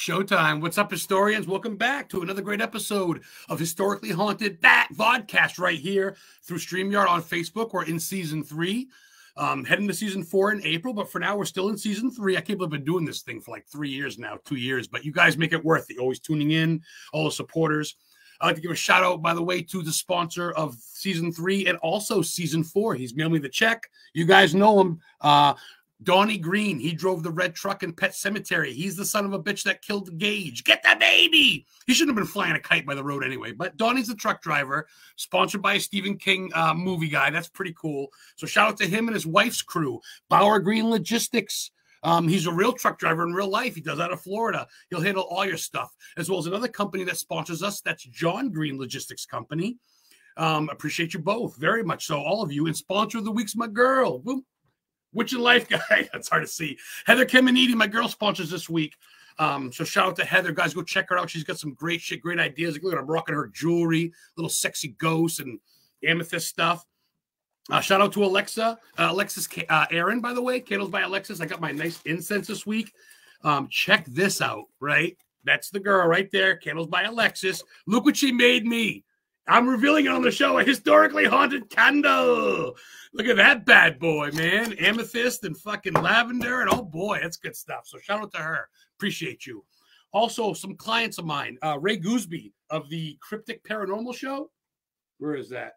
Showtime. What's up, historians? Welcome back to another great episode of Historically Haunted VODCAST right here through StreamYard on Facebook. We're in season 3, heading to season 4 in April, but for now we're still in season 3. I can't believe I've been doing this thing for like 3 years now, 2 years, but you guys make it worth it. You're always tuning in, all the supporters. I'd like to give a shout out, by the way, to the sponsor of season 3 and also season 4. He's mailed me the check. You guys know him. Donnie Green, he drove the red truck in Pet Cemetery. He's the son of a bitch that killed Gage. Get the baby! He shouldn't have been flying a kite by the road anyway, but Donnie's the truck driver, sponsored by a Stephen King movie guy. That's pretty cool. So shout out to him and his wife's crew. Bauer Green Logistics. He's a real truck driver in real life. He does out of Florida. He'll handle all your stuff, as well as another company that sponsors us. That's John Green Logistics Company. Appreciate you both very much. So all of you. And sponsor of the week's my girl. Boom. Witch in Life guy. That's hard to see. Heather Kemenidi, my girl, sponsors this week. So shout out to Heather. Guys, go check her out. She's got some great shit, great ideas. Look at I'm rocking her jewelry, little sexy ghosts and amethyst stuff. Shout out to Alexa. Alexis Aaron, by the way. Candles by Alexis. I got my nice incense this week. Check this out, right? That's the girl right there. Candles by Alexis. Look what she made me. I'm revealing it on the show, a historically haunted candle. Look at that bad boy, man. Amethyst and fucking lavender, and oh boy, that's good stuff. So shout out to her. Appreciate you. Also, some clients of mine, Ray Gooseby of the Cryptic Paranormal Show. Where is that?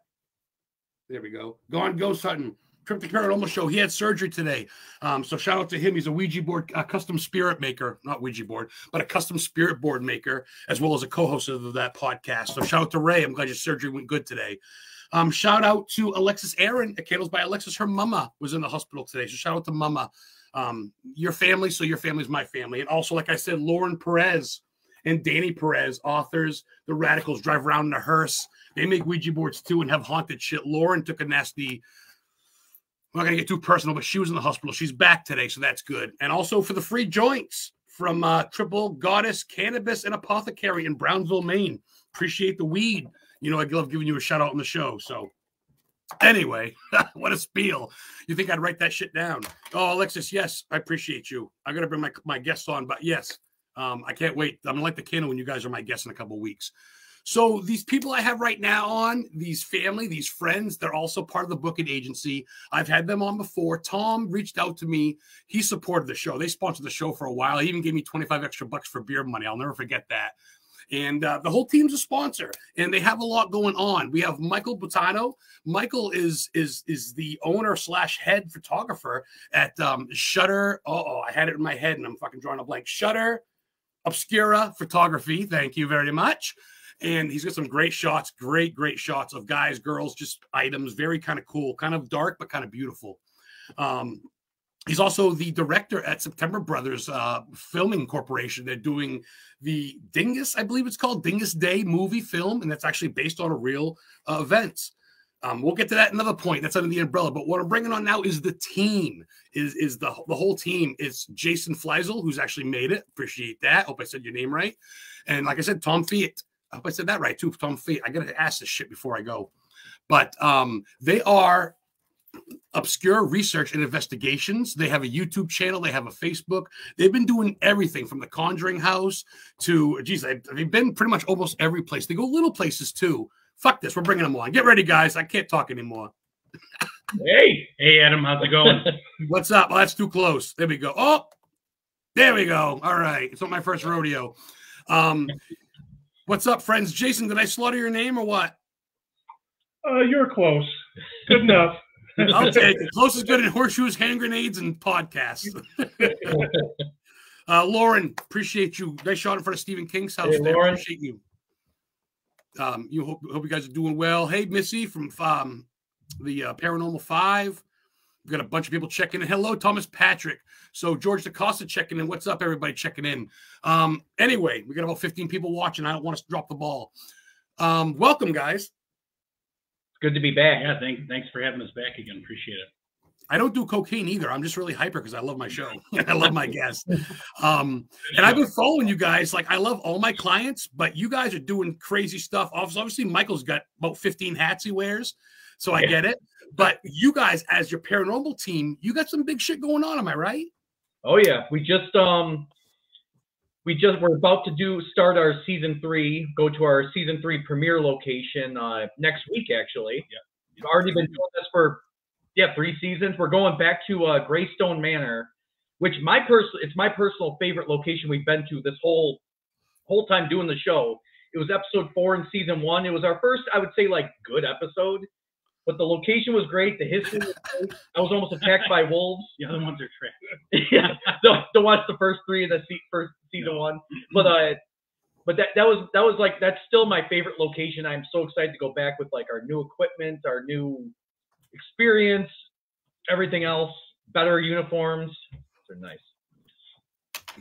There we go. Gone Ghost Hunting. Cryptic Paranormal Show. He had surgery today. So shout out to him. He's a Ouija board, a custom spirit maker. Not Ouija board, but a custom spirit board maker, as well as a co-host of that podcast. So shout out to Ray. I'm glad your surgery went good today. Shout out to Alexis Aaron at Candles by Alexis. Her mama was in the hospital today. So shout out to mama. Your family, so your family's my family. And also, like I said, Lauren Perez and Danny Perez, authors, the Radicals, drive around in a hearse. They make Ouija boards too and have haunted shit. Lauren took a nasty... I'm not going to get too personal, but she was in the hospital. She's back today, so that's good. And also for the free joints from Triple Goddess Cannabis and Apothecary in Brownsville, Maine. Appreciate the weed. You know, I love giving you a shout out on the show. So anyway, what a spiel. You think I'd write that shit down? Oh, Alexis, yes, I appreciate you. I'm going to bring my guests on, but yes, I can't wait. I'm going to light the candle when you guys are my guests in a couple of weeks. So these people I have right now on, these family, these friends, they're also part of the booking agency. I've had them on before. Tom reached out to me. He supported the show. They sponsored the show for a while. He even gave me 25 extra bucks for beer money. I'll never forget that. And the whole team's a sponsor, and they have a lot going on. We have Michael BUTTINO. Michael is the owner / head photographer at Shutter. I had it in my head, and I'm fucking drawing a blank. Shutter Obscura Photography. Thank you very much. And he's got some great shots, great shots of guys, girls, just items, very kind of cool, kind of dark, but kind of beautiful. He's also the director at September Brothers Filming Corporation. They're doing the Dingus, I believe it's called, Dingus Day movie film, and that's actually based on a real event. We'll get to that another point. That's under the umbrella. But what I'm bringing on now is the team, is the whole team. It's Jason Fleisel, who's actually made it. Appreciate that. Hope I said your name right. And like I said, Tom Fiat. I hope I said that right, too. Tom Fiat. I got to ask this shit before I go. But they are Obscure Research and Investigations. They have a YouTube channel. They have a Facebook. They've been doing everything from the Conjuring House to, geez, they've been pretty much almost every place. They go little places, too. Fuck this. We're bringing them on. Get ready, guys. I can't talk anymore. Hey, Adam. How's it going? What's up? Well, that's too close. There we go. Oh, there we go. All right. It's not my first rodeo. What's up, friends? Jason, did I slaughter your name or what? You're close. Good enough. I'll take it. Close is good in horseshoes, hand grenades, and podcasts. Lauren, appreciate you. Nice shot in front of Stephen King's house. Hey, Lauren. Appreciate you. Hope you guys are doing well. Hey, Missy from the Paranormal 5. We've got a bunch of people checking in. Hello, Thomas Patrick. So George DaCosta checking in. What's up, everybody checking in? Anyway, we got about 15 people watching. I don't want to drop the ball. Welcome, guys. It's good to be back. Yeah, thanks for having us back again. Appreciate it. I don't do cocaine either. I'm just really hyper because I love my show. I love my guests. And I've been following you guys. Like, I love all my clients, but you guys are doing crazy stuff. Obviously, Michael's got about 15 hats he wears, so I get it. But you guys, as your paranormal team, you got some big shit going on. Am I right? Oh, yeah. We just we're about to start our season 3, go to our season 3 premiere location next week, actually. Yeah. We've already been doing this for 3 seasons. We're going back to Greystone Manor, which it's my personal favorite location we've been to this whole time doing the show. It was episode 4 in season 1. It was our first, I would say, like, good episode. But the location was great. The history was great. I was almost attacked by wolves. The other ones are trash. Yeah, don't watch the first 3 of the first season 1. But that's still my favorite location. I'm so excited to go back with like our new equipment, our new experience, everything else, better uniforms. They're nice.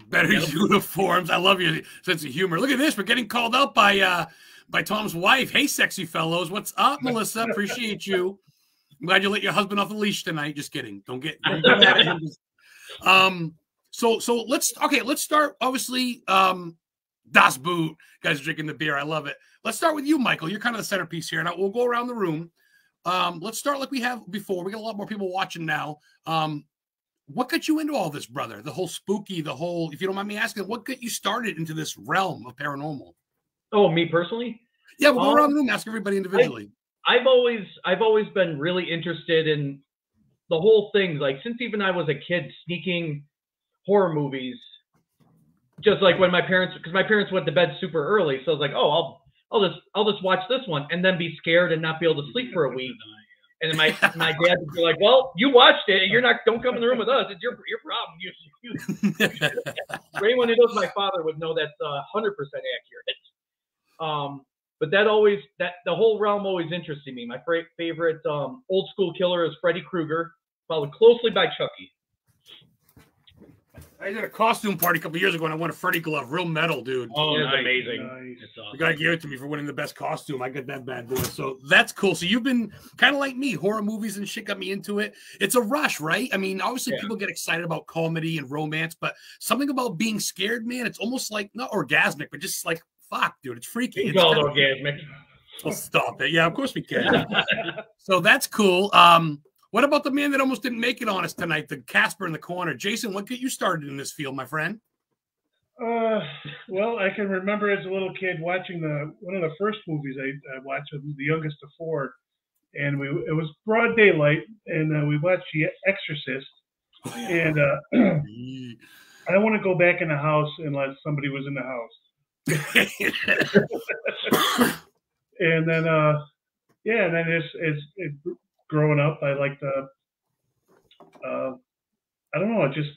Better uniforms. I love your sense of humor. Look at this. We're getting called out by Tom's wife. Hey, sexy fellows. What's up, Melissa? Appreciate you. I'm glad you let your husband off the leash tonight. Just kidding. Don't get mad at him. So let's start. Obviously, Das Boot. Guys are drinking the beer. I love it. Let's start with you, Michael. You're kind of the centerpiece here. Now we'll go around the room. Let's start like we have before. We got a lot more people watching now. What got you into all this, brother? The whole spooky, if you don't mind me asking, what got you started into this realm of paranormal? Oh, me personally? Yeah, we'll go around the room, ask everybody individually. I've always been really interested in the whole thing. Like since even I was a kid, sneaking horror movies. Just like when because my parents went to bed super early, so I was like, oh, I'll just watch this one and then be scared and not be able to sleep for a week. And then my dad would be like, "Well, you watched it. Don't come in the room with us. It's your problem." For anyone who knows my father would know that's 100% accurate. But the whole realm always interested me. My favorite old school killer is Freddy Krueger, followed closely by Chucky. I did a costume party a couple years ago and I won a Freddy glove, real metal, dude. Oh, nice. it's amazing. Nice. It's awesome. The guy gave it to me for winning the best costume. I got that bad boy. So that's cool. So you've been kind of like me, horror movies and shit got me into it. It's a rush, right? I mean, obviously people get excited about comedy and romance, but something about being scared, man, it's almost like not orgasmic, but just like, fuck, dude, it's freaky. It's all orgasmic. Well, stop it. Yeah, of course we can. So that's cool. What about the man that almost didn't make it on us tonight, the Casper in the corner? Jason, what got you started in this field, my friend? Well, I can remember as a little kid watching one of the first movies I watched, the youngest of 4, and it was broad daylight, and we watched The Exorcist, and I don't want to go back in the house unless somebody was in the house. And then, and then it's growing up, I liked I don't know, it just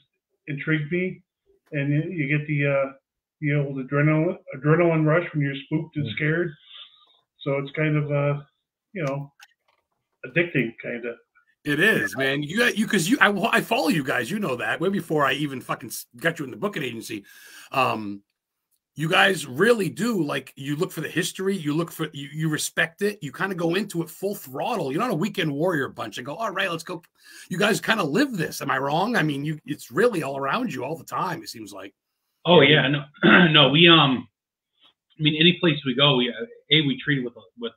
intrigued me, and you get the old adrenaline rush when you're spooked and scared. So it's kind of addicting, kind of. It is, man. I follow you guys. You know that way before I even fucking got you in the booking agency. You guys really do, like, you look for the history, you respect it, you kind of go into it full throttle. You're not a weekend warrior bunch and go, all right, let's go. You guys kind of live this. Am I wrong? I mean, it's really all around you all the time, it seems like. Oh yeah, no, no, we I mean, any place we go, we treat it with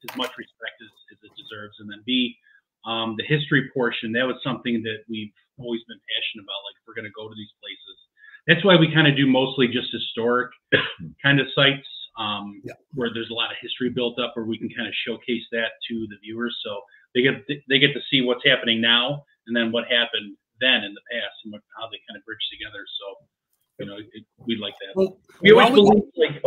as much respect as it deserves, and then B, the history portion, that was something that we've always been passionate about. Like, if we're going to go to these places, that's why we kind of do mostly just historic kind of sites, where there's a lot of history built up, where we can kind of showcase that to the viewers, so they get to see what's happening now, and then what happened then in the past, and how they kind of bridge together. So, we like that. Well, we always believe, like,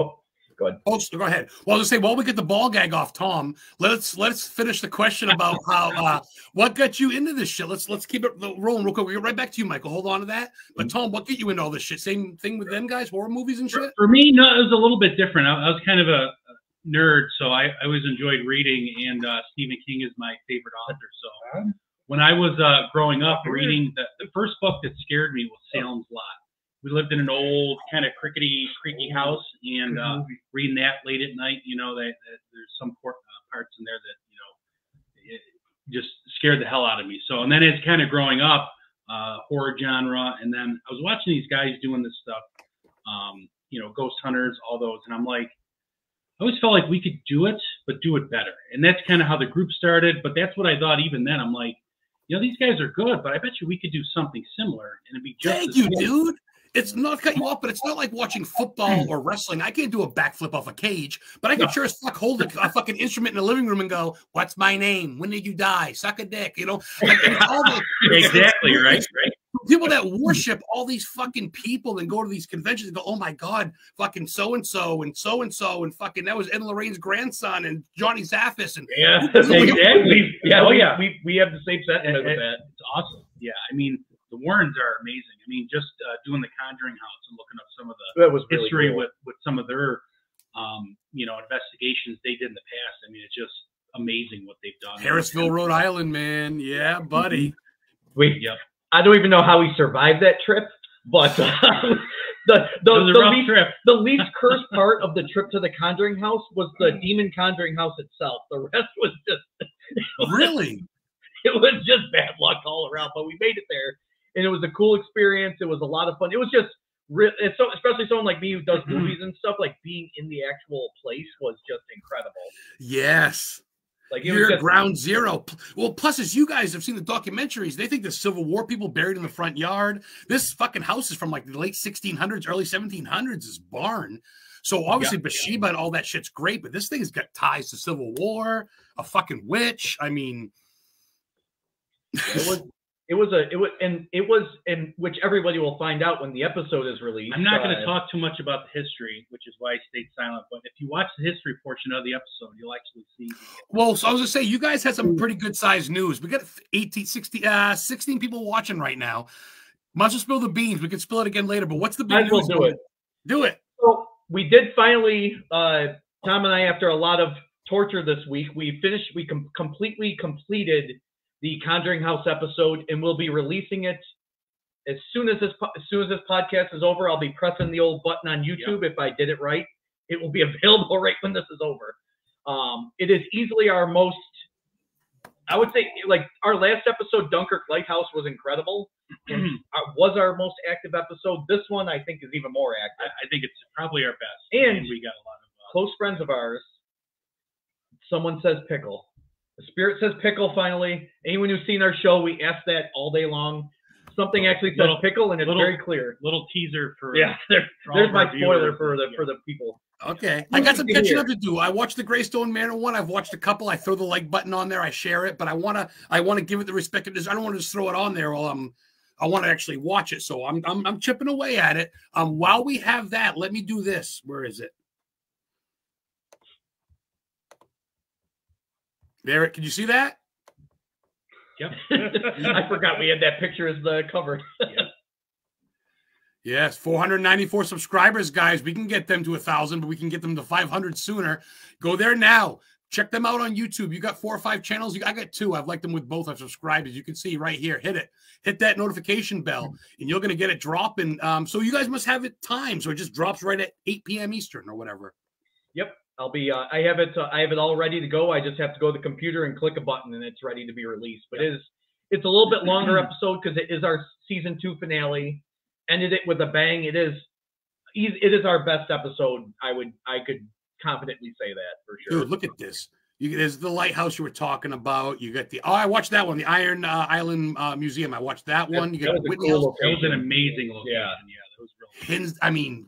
go ahead. Oh, go ahead. Well, I'll just say, while we get the ball gag off Tom, let's finish the question about how what got you into this shit. Let's keep it rolling real quick. We'll get right back to you, Michael. Hold on to that. But Tom, what got you into all this shit? Same thing with them guys, horror movies and shit? For me, no, it was a little bit different. I was kind of a nerd, so I always enjoyed reading, and Stephen King is my favorite author. So when I was growing up, reading the first book that scared me was Salem's Lot. We lived in an old kind of crickety, creaky house, and reading that late at night, that there's some parts in there that, it just scared the hell out of me. So, and then it's kind of growing up, horror genre, and then I was watching these guys doing this stuff, Ghost Hunters, all those, and I'm like, I always felt like we could do it, but do it better. And that's kind of how the group started, but that's what I thought even then. I'm like, these guys are good, but I bet you we could do something similar, and it'd be just Thank you, dude. it's not to cut you off, but it's not like watching football or wrestling. I can't do a backflip off a cage, but I can sure as fuck hold a fucking instrument in the living room and go, "What's my name? When did you die? Suck a dick." You know, like, Exactly, right. People that worship all these fucking people and go to these conventions and go, "Oh my God, fucking so and so and so and so and fucking that was Ed and Lorraine's grandson and Johnny Zaffis and yeah, exactly. Yeah, we have the same sentiment with that. It's awesome. Yeah, I mean, the Warrens are amazing. I mean, just doing the Conjuring House and looking up some of the history really cool. with some of their investigations they did in the past. I mean, it's just amazing what they've done. Harrisville, Rhode Island, man. Yeah, buddy. I don't even know how he survived that trip, but the least cursed part of the trip to the Conjuring House was the Demon Conjuring House itself. The rest was just really. It was just bad luck all around, but we made it there, and it was a cool experience. It was a lot of fun. It was just especially someone like me who does movies and stuff, like being in the actual place was just incredible. Yes. Like you're just ground zero. Well, plus, as you guys have seen the documentaries, they think the Civil War people buried in the front yard. This fucking house is from like the late 1600s, early 1700s. This barn. So obviously, Bathsheba and all that shit's great, but this thing's got ties to Civil War, a fucking witch. I mean, it was, which everybody will find out when the episode is released. I'm not going to talk too much about the history, which is why I stayed silent. But if you watch the history portion of the episode, you'll actually see. Well, so I was going to say, you guys had some pretty good sized news. We got 16 people watching right now. Might as well spill the beans. We can spill it again later. But what's the big news? Do it. So we did finally, Tom and I, after a lot of torture this week, we completely completed the Conjuring House episode, and we'll be releasing it as soon as this podcast is over. I'll be pressing the old button on YouTube. If I did it right, it will be available right when this is over. It is easily our most, I would say, like our last episode, Dunkirk Lighthouse, was incredible and was our most active episode. This one, I think, is even more active. I think it's probably our best. And we got a lot of close friends of ours. Someone says pickle. The spirit says pickle finally. Anyone who's seen our show, we ask that all day long. Something actually says pickle, and it's very clear. Little teaser for there's my spoiler for the people. Okay, I got some catching up to do. I watched the Greystone Manor one. I've watched a couple. I throw the like button on there. I share it, but I wanna give it the respect it deserves. I don't want to just throw it on there while I want to actually watch it. So I'm chipping away at it. While we have that, let me do this. Where is it? There, can you see that? Yep. I forgot we had that picture as the cover. Yes, 494 subscribers, guys. We can get them to 1,000, but we can get them to 500 sooner. Go there now. Check them out on YouTube. You got 4 or 5 channels. I got 2. I've liked them with both. I've subscribed, as you can see right here. Hit it. Hit that notification bell, and you're going to get it dropping. So you guys must have it timed, so it just drops right at 8 p.m. Eastern or whatever. Yep. I'll be. I have it all ready to go. I just have to go to the computer and click a button, and it's ready to be released. But it's a little bit longer episode because it is our season 2 finale. Ended it with a bang. It is our best episode. I could confidently say that for sure. Dude, look at this. There's the lighthouse you were talking about. You got I watched that one, the Iron Island Museum. I watched that one. You got Whitney. That was an amazing location. Yeah. That was really I mean,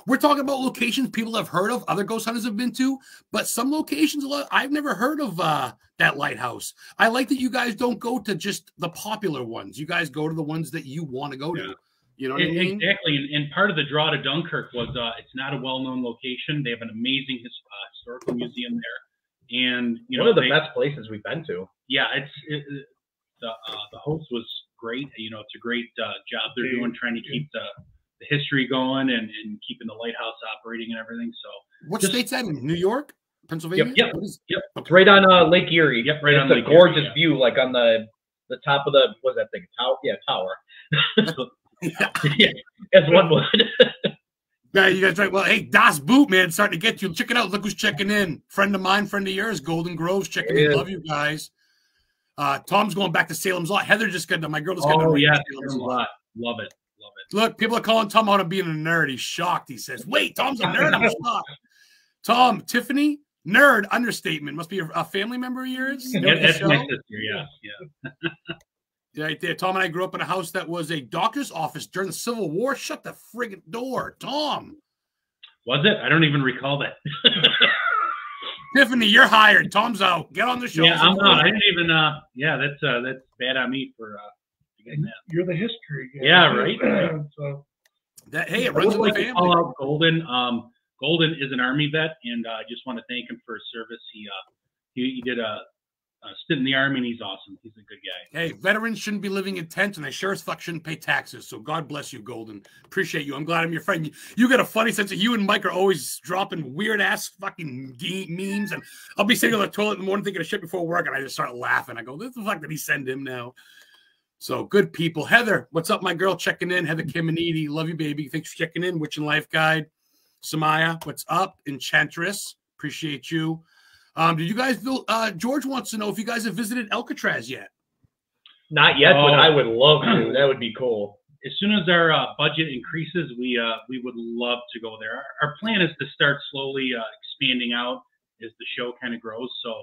we're talking about locations people have heard of, other ghost hunters have been to, but some locations I've never heard of that lighthouse. I like that you guys don't go to just the popular ones. You guys go to the ones that you want to go to. You know what I mean? Exactly. And part of the draw to Dunkirk was it's not a well-known location. They have an amazing historical museum there. And one of the best places we've been to. Yeah, the host was great. It's a great job they're doing, trying to keep the history going and keeping the lighthouse operating and everything. So, what state's that in? New York, Pennsylvania? Yep. It's right on Lake Erie. Yep, right on Lake Erie. It's a gorgeous view, like on the top of what's that thing? Tower. Yeah, tower. As one would. Yeah, you guys right. Well, hey, Das Boot, man, starting to get you. Check it out. Look who's checking in. Friend of mine, friend of yours, Golden Grove's checking in. Love you guys. Tom's going back to Salem's Lot. Heather just got my girl just got Salem's Lot. Love it. Look, people are calling Tom out on being a nerd. He's shocked. He says, "Wait, Tom's a nerd." I'm shocked. Tom, Tiffany, nerd, understatement. Must be a family member of yours. That's my sister. Yeah. Right there. Tom and I grew up in a house that was a doctor's office during the Civil War. Shut the friggin' door, Tom. Was it? I don't even recall that. Tiffany, you're hired. Tom's out. Get on the show. Yeah, I'm out. I didn't even. Yeah, that's bad on me for getting that. You're the history guy. Yeah, right. So That, hey, it I runs would in the like to family. call out Golden. Golden is an Army vet, and I just want to thank him for his service. He did a stint in the Army, and he's awesome. He's a good guy. Hey, veterans shouldn't be living in tents, and they sure as fuck shouldn't pay taxes. So God bless you, Golden. Appreciate you. I'm glad I'm your friend. You got a funny sense of you and Mike are always dropping weird ass fucking memes, and I'll be sitting on the toilet in the morning thinking of shit before work, and I just start laughing. I go, "This the fuck did he send him now?" So good people. Heather, what's up, my girl? Checking in. Heather Kim and Edie, love you, baby. Thanks for checking in. Witch and Life Guide. Samaya, what's up? Enchantress, appreciate you. Did you guys? George wants to know if you guys have visited Alcatraz yet. Not yet, but I would love to. That would be cool. As soon as our budget increases, we would love to go there. Our plan is to start slowly expanding out as the show kind of grows. So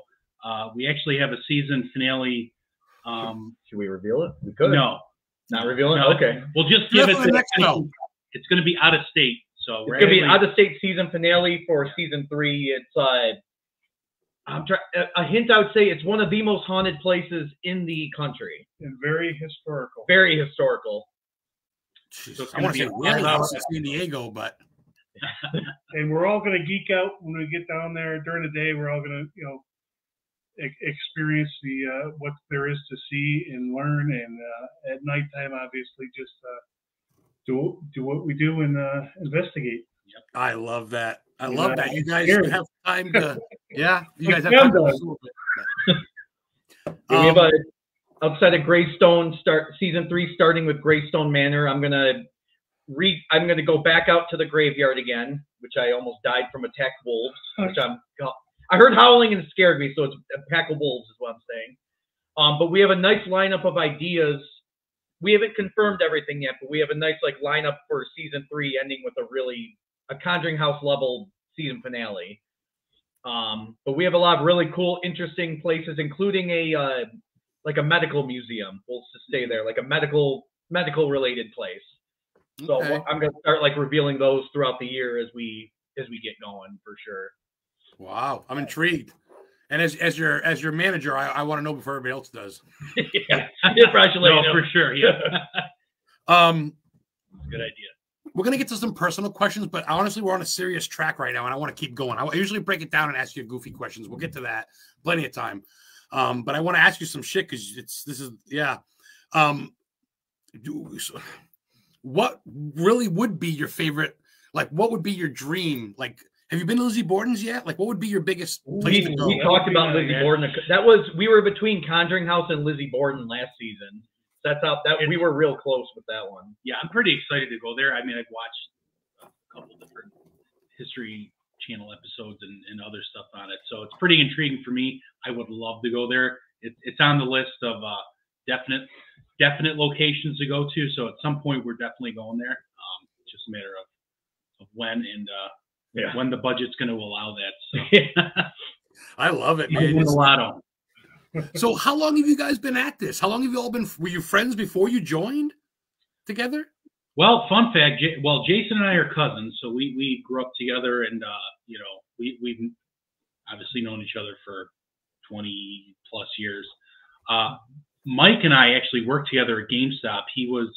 we actually have a season finale. Should we reveal it? We could. No, not reveal it. No. Okay. We'll just give it to the next show. It's going to be out of state. So It's gonna be out of state season finale for season 3. It's a hint. I would say it's one of the most haunted places in the country. and very historical. Very historical. Jeez, So it's I want to gonna say be Whale a- House in San Diego, but And we're all going to geek out when we get down there during the day. We're all going to, experience the what there is to see and learn. And at nighttime, obviously, just do what we do and investigate. I love that. I Yeah, love that. You it's guys scary. have time to, yeah. You guys have Like time Tim to does. absorb it. We have a outside of Greystone season 3 starting with Greystone Manor. I'm gonna go back out to the graveyard again, which I almost died from attacked wolves. Which I heard howling and it scared me, so it's a pack of wolves is what I'm saying. But we have a nice lineup of ideas. We haven't confirmed everything yet, but we have a nice lineup for season 3, ending with a Conjuring House level season finale. But we have a lot of really cool, interesting places, including a medical museum. We'll just stay there, like a medical related place. So Okay. I'm gonna start revealing those throughout the year as we get going for sure. Wow, I'm intrigued. And as your manager, I want to know before everybody else does. Yeah, probably should let you know. for sure. Yeah, good idea. We're gonna get to some personal questions, but honestly, we're on a serious track right now, and I want to keep going. I usually break it down and ask you goofy questions. We'll get to that, plenty of time. But I want to ask you some shit because what really would be your favorite? What would be your dream? Have you been to Lizzie Borden's yet? What would be your biggest place to go? We talked about Lizzie Borden. We were between Conjuring House and Lizzie Borden last season. That's how we were real close with that one. Yeah, I'm pretty excited to go there. I mean, I've watched a couple different History Channel episodes and other stuff on it, so it's pretty intriguing for me. I would love to go there. It's on the list of definite locations to go to. So at some point, we're definitely going there. It's just a matter of when and when the budget's going to allow that. So. I love it, You man. win the lotto. So how long have you guys been at this? How long have you all been? Were you friends before you joined together? Well, fun fact. Jason and I are cousins, so we grew up together, and we've obviously known each other for 20 plus years. Mike and I actually worked together at GameStop. He was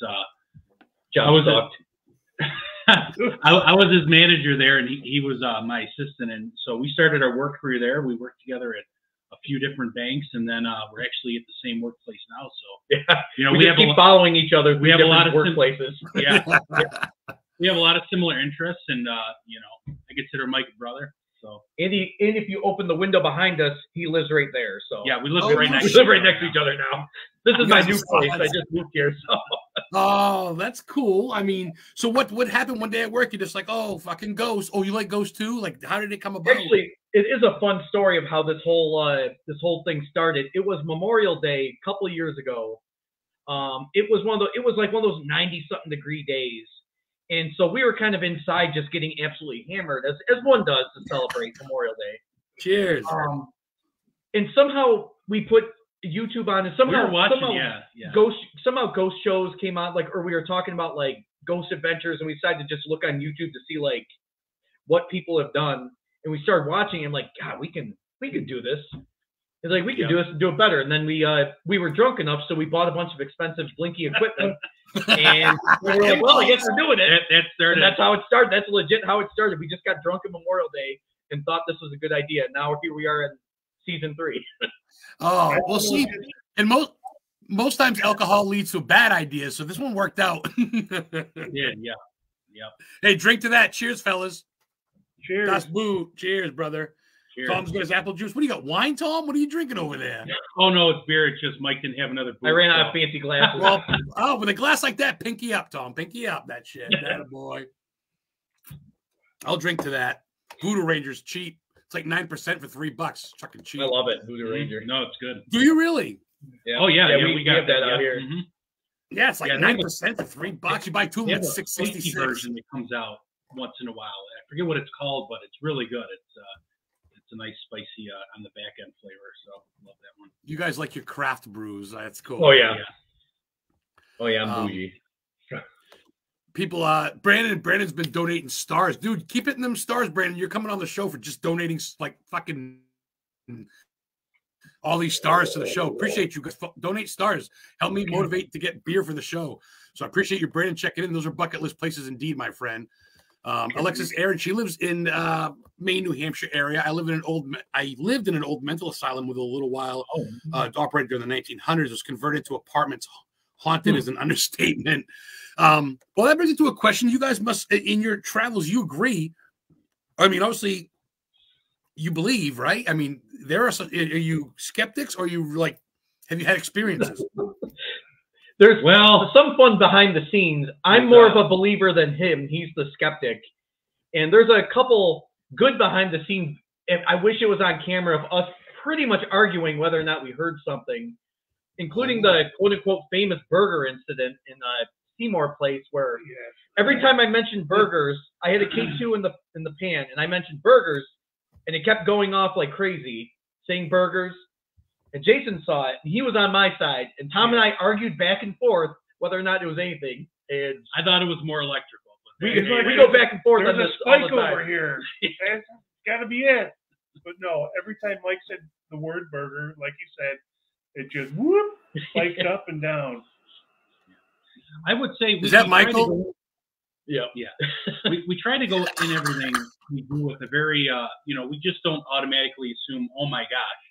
I was his manager there, and he was my assistant, and so we started our work career there. We worked together at a few different banks, and then we're actually at the same workplace now. So we keep following each other. We have a lot of workplaces. Yeah, we have a lot of similar interests, and I consider Mike a brother. So And if you open the window behind us, he lives right there. So yeah, we live Oh, right nice. next. we live right next to each other now. This is You my guys new are place. solid. I just moved here, so. Oh, that's cool. I mean, so what happened one day at work? You're just like, oh, fucking ghosts. Oh, you like ghosts too? How did it come about? Actually, it is a fun story of how this whole thing started. It was Memorial Day a couple of years ago. It was one of those 90-something degree days, and so we were kind of inside just getting absolutely hammered, as one does to celebrate Memorial Day. Cheers. And somehow we put YouTube on, and somehow We were watching, somehow yeah. somehow ghost shows came out, like, or we were talking about like ghost adventures, and we decided to just look on YouTube to see like what people have done, and we started watching, and like, God, we can do this. It's like we can do this and do it better. And then we were drunk enough, so we bought a bunch of expensive blinky equipment, and we were like, well, I guess we're doing it. That's how it started. That's legit how it started. We just got drunk on Memorial Day and thought this was a good idea. Now here we are in season 3. Oh, well, see, and most times alcohol leads to bad ideas, so this one worked out. Yeah. Hey, drink to that. Cheers, fellas. Cheers. Das Boot. Cheers, brother. Cheers. Tom's got his apple juice. What do you got? Wine, Tom? What are you drinking over there? Oh no, it's beer. It's just Mike didn't have another. I ran out of fancy glasses. Well, with a glass like that, pinky up, Tom. Pinky up that shit. That boy. I'll drink to that. Voodoo Ranger's cheap. It's like 9% for $3. Fucking cheap. I love it, Voodoo Ranger. No, it's good. Do you really? Yeah. Oh yeah, we got that out here. Mm-hmm. Yeah, it's like 9% for $3. You buy two of them, it's $6.66. Version that comes out once in a while. I forget what it's called, but it's really good. It's a nice spicy on the back end flavor. So love that one. You guys like your craft brews. That's cool. Oh yeah. Oh yeah, I'm bougie. People, Brandon's been donating stars. Dude, keep hitting them stars, Brandon. You're coming on the show for just donating like fucking all these stars to the show. Appreciate you. Donate stars. Help me motivate to get beer for the show. So I appreciate you, Brandon, checking in. Those are bucket list places indeed, my friend. Alexis Aaron, she lives in Maine, New Hampshire area. I lived in an old mental asylum with a little while. Operated during the 1900s. It was converted to apartments. Haunted is an understatement. Well, that brings it to a question. You guys must, in your travels, you agree. I mean, obviously, you believe, right? I mean, are you skeptics, or are you like, have you had experiences? There's some fun behind the scenes. I'm more of a believer than him. He's the skeptic. And there's a couple good behind the scenes. I wish it was on camera of us pretty much arguing whether or not we heard something, including the quote unquote famous burger incident in Seymour Place, where every time I mentioned burgers, I had a K2 in the pan, and I mentioned burgers, and it kept going off like crazy, saying burgers. And Jason saw it, and he was on my side. And Tom and I argued back and forth whether or not it was anything. And I thought it was more electrical. We go back and forth on There's this a spike over here. That's got to be it. But no, every time Mike said the word burger, like you said, it just whoop spiked up and down. I would say is that Michael? Yeah. We try to go in everything we do with a very we just don't automatically assume, oh my gosh,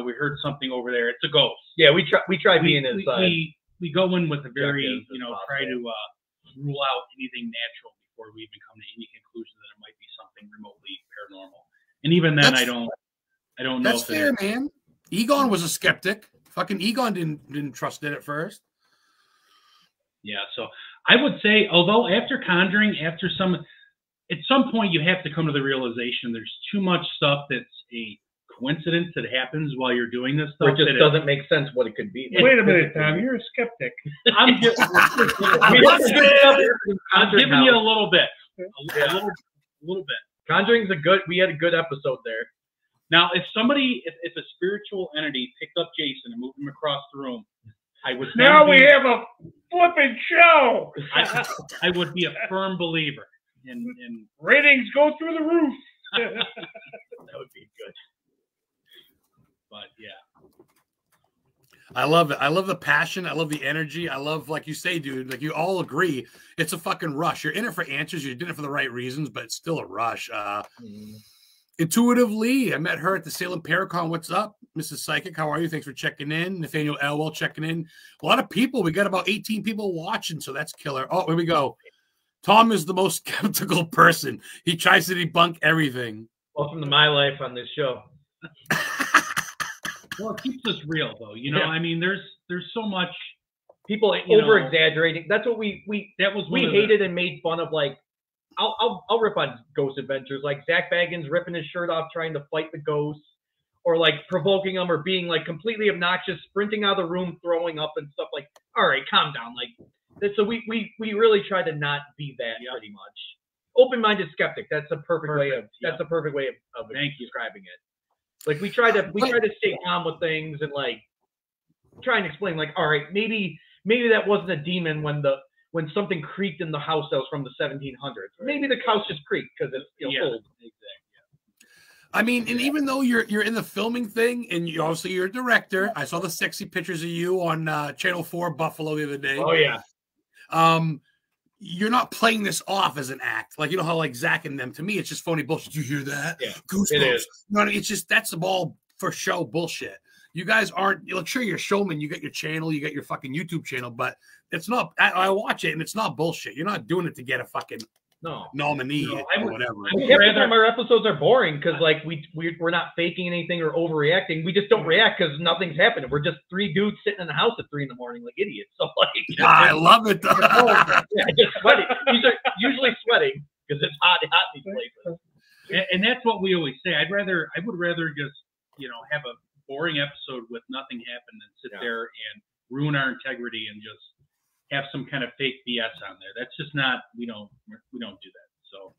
we heard something over there. It's a ghost. Yeah, we try being inside. We go in with a very try to rule out anything natural before we even come to any conclusion that it might be something remotely paranormal. And even then, I don't know. That's fair, man. Egon was a skeptic. Fucking Egon didn't trust it at first. Yeah, so I would say, although after Conjuring, at some point you have to come to the realization there's too much stuff that's a coincidence that happens while you're doing this stuff. It just doesn't make sense what it could be. Wait a minute, Tom. You're a skeptic. I'm just I'm giving you a little bit. A little bit. Conjuring's we had a good episode there. Now, if a spiritual entity picked up Jason and moved him across the room, I would we have a flipping show. I would be a firm believer in ratings go through the roof. That would be good. But yeah. I love it. I love the passion. I love the energy. I love, like you say, dude, like you all agree, it's a fucking rush. You're in it for answers. You're doing it for the right reasons, but it's still a rush. Intuitively, I met her at the Salem Paracon. What's up, Mrs. Psychic? How are you? Thanks for checking in. Nathaniel Elwell checking in. A lot of people. We got about 18 people watching, so that's killer. Oh, here we go. Tom is the most skeptical person. He tries to debunk everything. Welcome to my life on this show. Well, it keeps us real, though. I mean, there's so much people over exaggerating. That's what we hated and made fun of. Like, I'll rip on Ghost Adventures, like Zach Baggins ripping his shirt off trying to fight the ghosts, or like provoking them, or being like completely obnoxious, sprinting out of the room, throwing up and stuff. Like, all right, calm down. Like, so we really try to not be that pretty much. Open-minded skeptic. That's a perfect way of describing it. Like we try to stay calm with things and like try and explain like, all right, maybe maybe that wasn't a demon when something creaked in the house that was from the 1700s. Maybe the house just creaked because it's old. Exactly. I mean, and even though you're in the filming thing, and obviously you're a director, I saw the sexy pictures of you on Channel 4 Buffalo the other day. Oh yeah. You're not playing this off as an act, like you know how like Zach and them. To me, it's just phony bullshit. You hear that? Yeah, Goosebumps. it is. No, it's just that's all for show bullshit. You guys aren't. Look, sure, you're a showman. You got your channel, you got your fucking YouTube channel, but it's not. I watch it, and it's not bullshit. You're not doing it to get a fucking nominee or whatever. Half the time our episodes are boring because like we're not faking anything or overreacting. We just don't react because nothing's happening. We're just three dudes sitting in the house at 3 in the morning like idiots. So like, I love it. Just sweating. These are usually sweating because it's hot in these places. And that's what we always say. I would rather just have a boring episode with nothing happen than sit there and ruin our integrity and just have some kind of fake BS on there. That's just not, we don't do that. So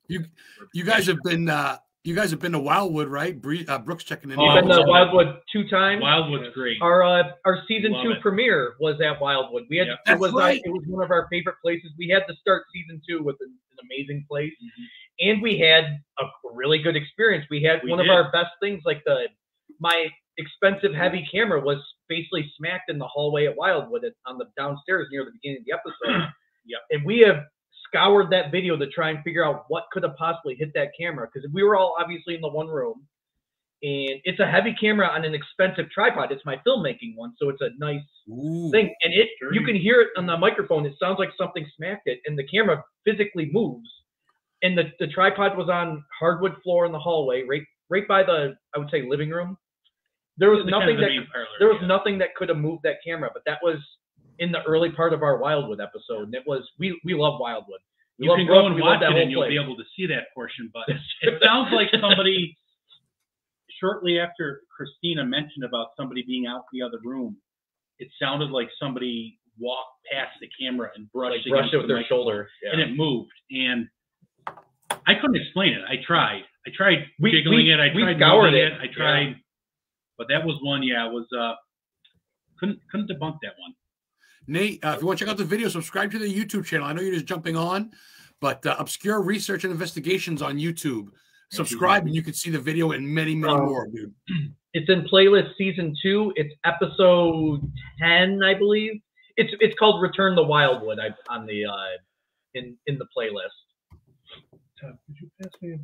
you guys have been to Wildwood, right? Brooks checking in. We've been to Wildwood 2 times. Wildwood's great. Our season 2 premiere was at Wildwood. We had it was one of our favorite places. We had to start season 2 with an amazing place, and we had a really good experience. We had one of our best things, like my expensive heavy camera was basically smacked in the hallway at Wildwood on the downstairs near the beginning of the episode. And we have scoured that video to try and figure out what could have possibly hit that camera, because we were all obviously in the one room, and it's a heavy camera on an expensive tripod. It's my filmmaking one, so it's a nice thing, and you can hear it on the microphone. It sounds like something smacked it, and the camera physically moves, and the tripod was on hardwood floor in the hallway, right by the, I would say, living room. There was nothing that could have moved that camera, but that was in the early part of our Wildwood episode, and it was we love Wildwood. You can go and watch it, and you'll be able to see that portion. But it sounds like somebody shortly after Christina mentioned about somebody being out in the other room, it sounded like somebody walked past the camera and brushed it with their shoulder, and it moved. And I couldn't explain it. I tried jiggling it. I tried moving it. I tried. But that was one, it was couldn't debunk that one. Nate, if you want to check out the video, subscribe to the YouTube channel. I know you're just jumping on, but Obscure Research and Investigations on YouTube. Subscribe, and you can see the video and many more, dude. It's in playlist season 2. It's episode 10, I believe. It's called Return to Wildwood on the in the playlist. Tom, could you pass me a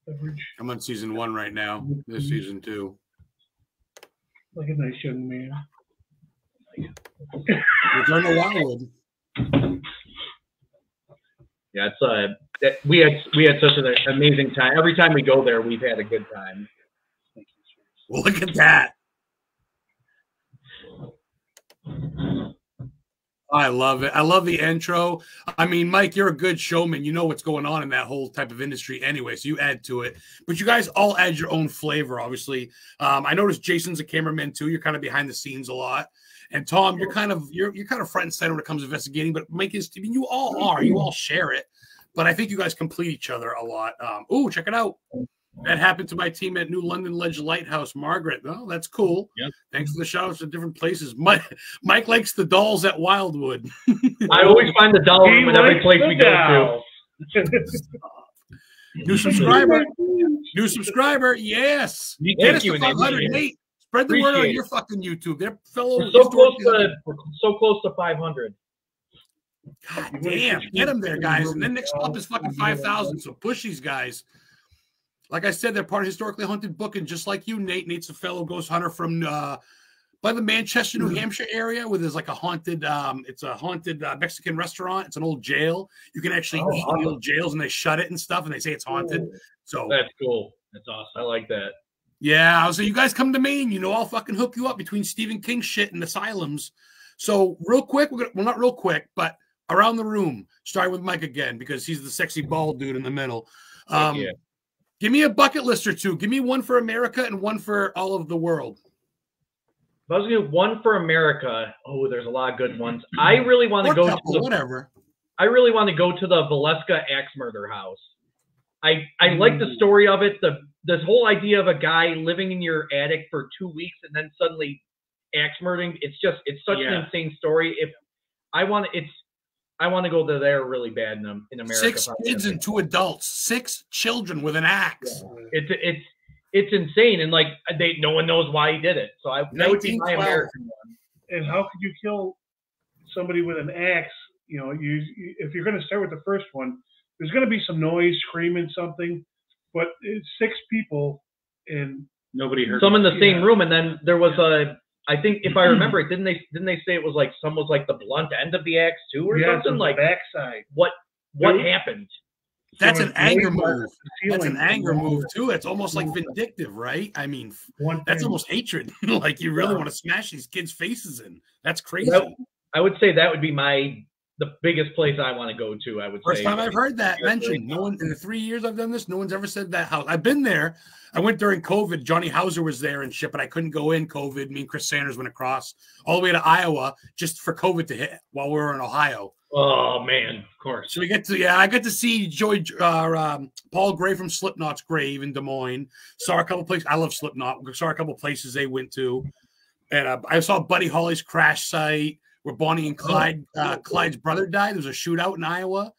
beverage? I'm on season 1 right now. This is season 2. Like a nice young man. Return to Wildwood. Yeah, it's we had such an amazing time. Every time we go there, we've had a good time. Look at that. I love it. I love the intro. I mean, Mike, you're a good showman. You know what's going on in that whole type of industry anyway, so you add to it. But you guys all add your own flavor, obviously. I noticed Jason's a cameraman too. You're kind of behind the scenes a lot. And Tom, you're kind of front and center when it comes to investigating. But Mike is, I mean, you all are. You all share it. But I think you guys complete each other a lot. Oh, check it out. That happened to my team at New London Ledge Lighthouse, Margaret. Oh, that's cool. Yep. Thanks for the shout-outs to different places. Mike likes the dolls at Wildwood. I always find the dolls in every place we go to. New subscriber. Yes. Thank you, Nate. Spread the word on your fucking YouTube. They're fellow. We're so close to 500. God damn. Get them there, guys. And then next up is fucking 5,000. So push these guys. Like I said, they're part of Historically Haunted Booking, just like you, Nate. Nate's a fellow ghost hunter from by the Manchester, New Hampshire area, where there's like a haunted, it's a haunted Mexican restaurant. It's an old jail. You can actually eat in the old jails, and they shut it and stuff, and they say it's haunted. So that's cool. That's awesome. I like that. Yeah, so you guys come to Maine, I'll fucking hook you up between Stephen King shit and asylums. So real quick, well, not real quick, but around the room, starting with Mike again, because he's the sexy bald dude in the middle. Give me a bucket list or two. Give me one for America and one for all of the world. If I was going to do one for America, there's a lot of good ones. I really want to go to whatever. I really want to go to the Valeska axe murder house. I like the story of it. This whole idea of a guy living in your attic for 2 weeks and then suddenly axe murdering. It's such an insane story. If I want to go to there really bad in America. 6 kids and 2 adults, 6 children with an axe. Yeah. It's insane, and like no one knows why he did it. So that would be my American one. And how could you kill somebody with an axe? You know, if you're going to start with the first one, there's going to be some noise, screaming, something. But it's 6 people, and nobody heard. Some in the same room, and then there was I think if I remember it, didn't they say it was like some was like the blunt end of the axe too, or something like backside? What happened? That's an anger move. That's an anger move too. It's almost like vindictive, right? I mean, that's almost hatred. Like you really want to smash these kids' faces in. That's crazy. I would say that would be the biggest place I want to go to. I would say. First time I've heard that mentioned. No one in the 3 years I've done this, no one's ever said that house. I've been there. I went during COVID. Johnny Hauser was there and shit, but I couldn't go in COVID. Me and Chris Sanders went across all the way to Iowa just for COVID to hit while we were in Ohio. Oh man, of course. So we get to I got to see Paul Gray from Slipknot's grave in Des Moines. Saw a couple places. I love Slipknot. Saw a couple places they went to, and I saw Buddy Holly's crash site where Bonnie and Clyde, Clyde's brother died. There was a shootout in Iowa.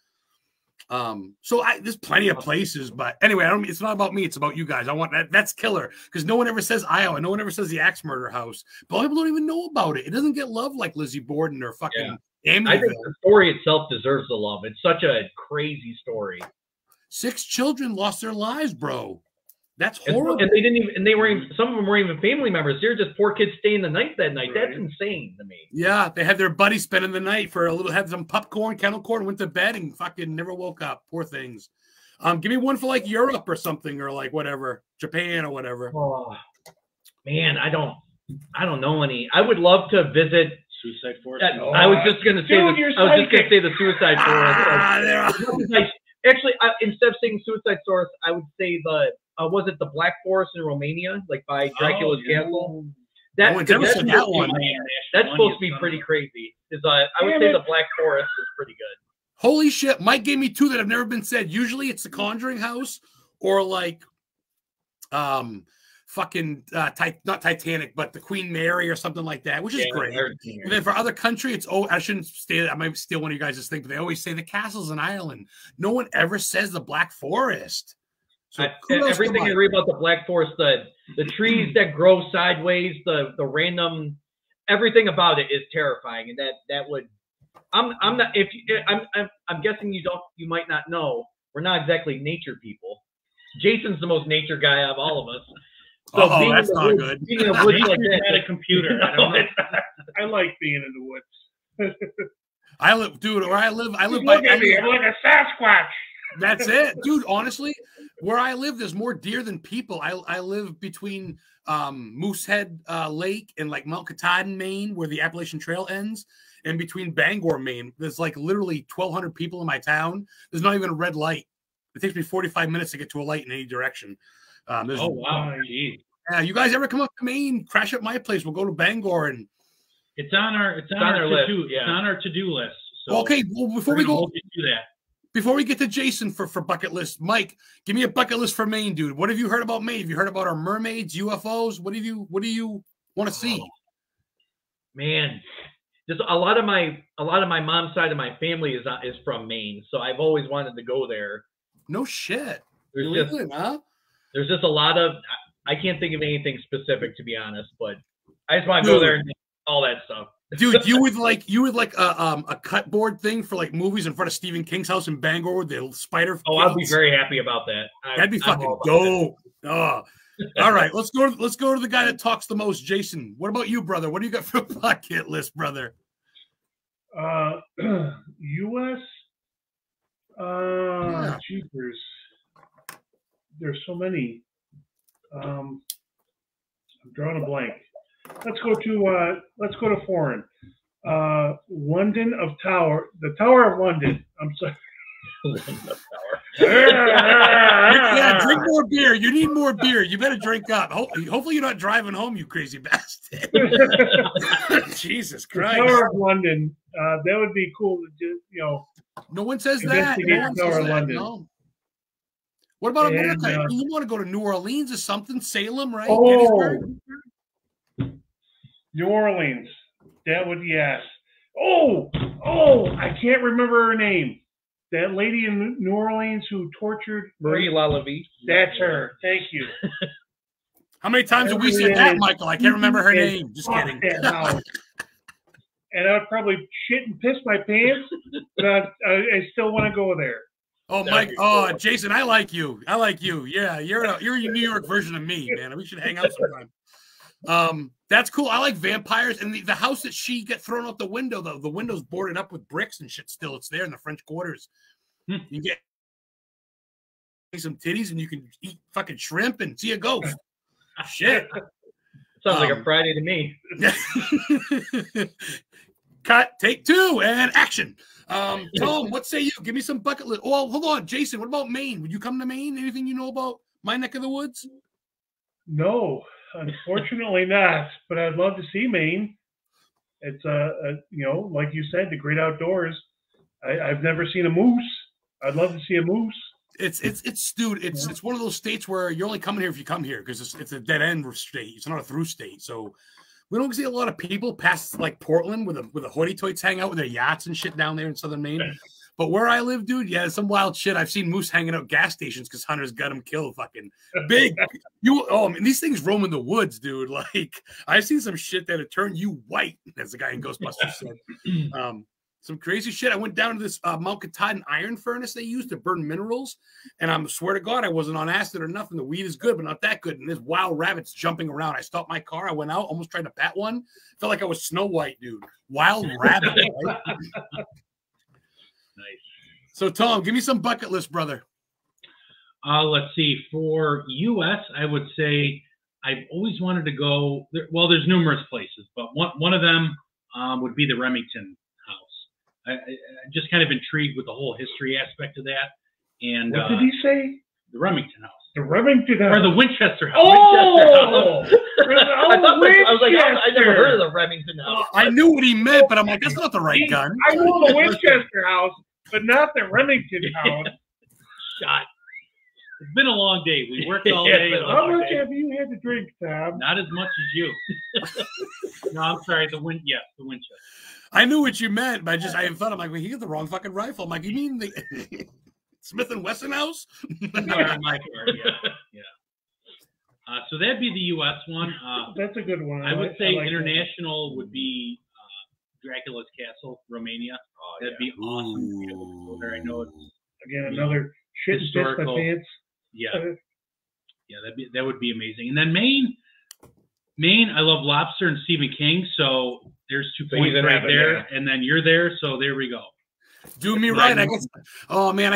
So there's plenty of places, but anyway, it's not about me. It's about you guys. I want that's killer because no one ever says Iowa. No one ever says the Axe Murder House. But people don't even know about it. It doesn't get love like Lizzie Borden or fucking Amityville. I think the story itself deserves the love. It's such a crazy story. 6 children lost their lives, bro. That's horrible. And they didn't even. And they weren't even. Some of them weren't even family members. They're just poor kids staying the night that night. That's insane to me. Yeah, they had their buddies spending the night for a little. Had some popcorn, kettle corn, went to bed, and fucking never woke up. Poor things. Give me one for like Europe or something, or like whatever, Japan or whatever. Oh man, I don't know any. I would love to visit. Suicide Forest. I was just gonna say. I was just gonna say the Suicide Forest. Actually, instead of saying Suicide Forest, I would say the. Was it the Black Forest in Romania, like by Dracula's Castle? That's supposed to be pretty crazy. I would say the Black Forest is pretty good. Holy shit! Mike gave me 2 that have never been said. Usually, it's the Conjuring House or like, fucking not Titanic, but the Queen Mary or something like that, which is great. And then for other country, it's I shouldn't say that. I might steal one of you guys' thing, but they always say the castles in Ireland. No one ever says the Black Forest. So everything I read about the Black Forest, the trees that grow sideways, the random, everything about it is terrifying, and that would. I'm not. I'm guessing you might not know. We're not exactly nature people. Jason's the most nature guy of all of us. So that's not good. Being in the woods like that, at a computer. I don't know. I like being in the woods. I live, dude. Where I live by. Look at me, I'm like a Sasquatch. That's it, dude. Honestly, where I live, there's more deer than people. I live between Moosehead Lake and like Mount Katahdin, Maine, where the Appalachian Trail ends, and between Bangor, Maine. There's like literally 1,200 people in my town. There's not even a red light. It takes me 45 minutes to get to a light in any direction. Oh wow, geez. Yeah, you guys ever come up to Maine? Crash at my place. We'll go to Bangor and. It's on our list. It's on our to-do list. So okay, well before we go do that. Before we get to Jason for bucket list, Mike, give me a bucket list for Maine, dude. What have you heard about Maine? Have you heard about our mermaids, UFOs? What do you want to see? Man, just a lot of my mom's side of my family is from Maine, so I've always wanted to go there. No shit. There's just a lot of. I can't think of anything specific, to be honest, but I just want to go there and all that stuff. Dude, you would like a cut board thing for like movies in front of Stephen King's house in Bangor with the spider. Oh, I'd be very happy about that. That'd be fucking dope. Oh. All right, let's go to the guy that talks the most, Jason. What about you, brother? What do you got for a bucket list, brother? U.S. Jeepers. There's so many. I'm drawing a blank. Let's go to foreign. London of Tower, the Tower of London. I'm sorry. Yeah, drink more beer. You need more beer. You better drink up. Hopefully you're not driving home, you crazy bastard. Jesus Christ. The Tower of London. That would be cool to just, No one says that. No one says that. No. What about America? You want to go to New Orleans or something? Salem, right? Oh, New Orleans. That would, yes. Oh, I can't remember her name. That lady in New Orleans who tortured Marie Lalevie. That's her. Thank you. How many times have we said that, Michael? I can't remember her name. Just kidding. And I'd probably shit and piss my pants, but I still want to go there. Oh, Mike. Oh, Jason, I like you. I like you. Yeah, you're a New York version of me, man. We should hang out sometime. That's cool. I like vampires. And the house that she get thrown out the window, the window's boarded up with bricks and shit still. It's there in the French Quarters. You get some titties and you can eat fucking shrimp and see a ghost. Shit. Sounds like a Friday to me. Cut, take 2, and action. Tom, what say you? Give me some bucket list. Oh, hold on, Jason. What about Maine? Would you come to Maine? Anything you know about my neck of the woods? No, unfortunately not. But I'd love to see Maine. It's you know, like you said, the great outdoors. I've never seen a moose. I'd love to see a moose. Dude, it's one of those states where you're only coming here if you come here because it's a dead end state. It's not a through state. So we don't see a lot of people past like Portland with the hoity-toits hang out with their yachts and shit down there in southern Maine. But where I live, dude, yeah, some wild shit. I've seen moose hanging out gas stations because hunters got them killed. Fucking big. I mean, these things roam in the woods, dude. Like I've seen some shit that'll turn you white, as the guy in Ghostbusters said. Some crazy shit. I went down to this Mount Katahdin iron furnace they use to burn minerals, and I swear to God, I wasn't on acid or nothing. The weed is good, but not that good. And there's wild rabbits jumping around. I stopped my car. I went out, almost tried to pat one. Felt like I was Snow White, dude. Wild rabbit. Right? Nice. So, Tom, give me some bucket list, brother. Let's see. For U.S., I would say I've always wanted to go. Well, there's numerous places, but one of them would be the Remington. I'm just kind of intrigued with the whole history aspect of that. And what did he say? The Remington House. The Remington House. Or the Winchester House. Oh! I was like, I never heard of the Remington House. I knew what he meant, but I'm like, that's not the right gun. I know the Winchester House, but not the Remington House. Shot. It's been a long day. We worked all day. How much have you had to drink, Tom? Not as much as you. No, I'm sorry. The Winchester. I knew what you meant, but I thought, I'm like, well, he got the wrong fucking rifle. I'm like, you mean the Smith & Wesson house? Yeah. So that'd be the U.S. one. That's a good one. I would say international would be Dracula's Castle, Romania. That'd be awesome. There, I know it's again another shit historical pants. Yeah, that would be amazing. And then Maine, I love lobster and Stephen King, so there's 2 points right there, and then you're there, so there we go. Do me right. I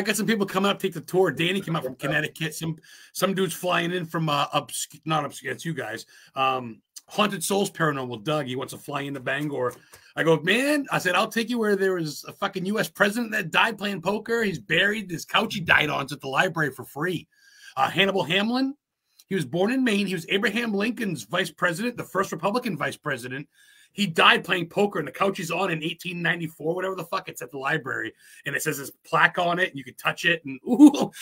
got some people coming up, take the tour. Danny came up from Connecticut. Some dudes flying in from not upstate. It's you guys. Haunted Souls Paranormal. Doug, he wants to fly into Bangor. I go, man. I said, I'll take you where there was a fucking U.S. president that died playing poker. He's buried. His couch he died on at the library for free. Hannibal Hamlin. He was born in Maine. He was Abraham Lincoln's vice president, the first Republican vice president. He died playing poker, and the couch he's on in 1894, whatever the fuck. It's at the library, and it says his plaque on it, and you can touch it. And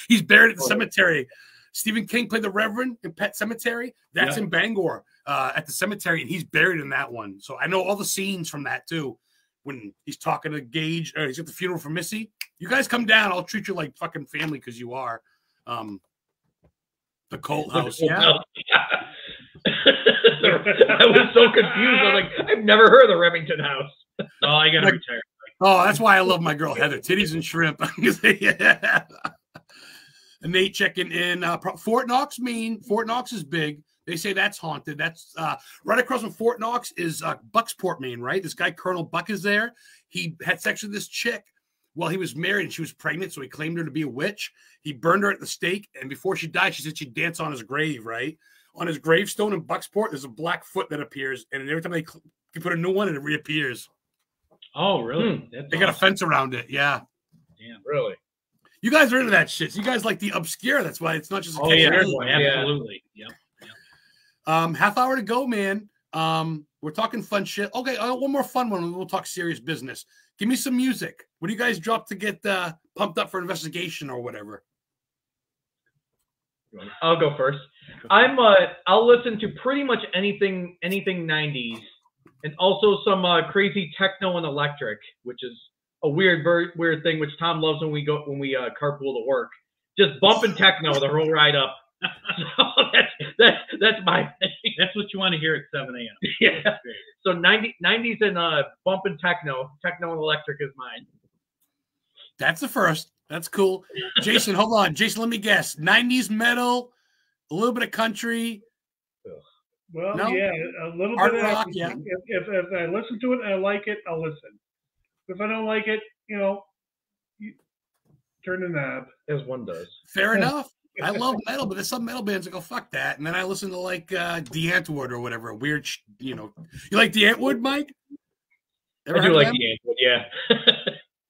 he's buried at the cemetery. Stephen King played the Reverend in Pet Cemetery. That's in Bangor at the cemetery, and he's buried in that one. So I know all the scenes from that too. When he's talking to Gage, he's at the funeral for Missy. You guys come down. I'll treat you like fucking family because you are. The Colt House, yeah. I was so confused. I was like, I've never heard of the Remington House. Oh, I got to retire. Oh, that's why I love my girl Heather. Titties and shrimp. Yeah. And Nate checking in. Fort Knox, Maine. Fort Knox is big. They say that's haunted. That's right across from Fort Knox is Bucksport, Maine, right? This guy, Colonel Buck, is there. He had sex with this chick while he was married, and she was pregnant, so he claimed her to be a witch. He burned her at the stake, and before she died, she said she'd dance on his grave, right? On his gravestone in Bucksport, there's a black foot that appears, and every time they put a new one, it reappears. Oh, really? They got a fence around it, yeah. Damn. Really? You guys are into that shit. So you guys like the obscure. That's why it's not just a absolutely. Yep. Half hour to go, man. We're talking fun shit. Okay, one more fun one. We'll talk serious business. Give me some music. What do you guys drop to get pumped up for investigation or whatever? I'll go first. I'll listen to pretty much anything 90s and also some crazy techno and electric, which is a weird thing, which Tom loves when we carpool to work. Just bumping techno the whole ride up. So that's my thing. That's what you want to hear at 7 a.m. Yeah. So 90s and bumping techno and electric is mine. That's the first. That's cool. Jason, hold on. Jason, let me guess. 90s metal, a little bit of country. Well, no? Yeah, a little Hard bit of rock, everything. yeah. If I listen to it and I like it, I'll listen. If I don't like it, you turn the knob. As one does. Fair enough. I love metal, but there's some metal bands that go, fuck that. And then I listen to like the Antwood or whatever. Weird, You like the Antwood, Mike? I do like the Antwood, yeah.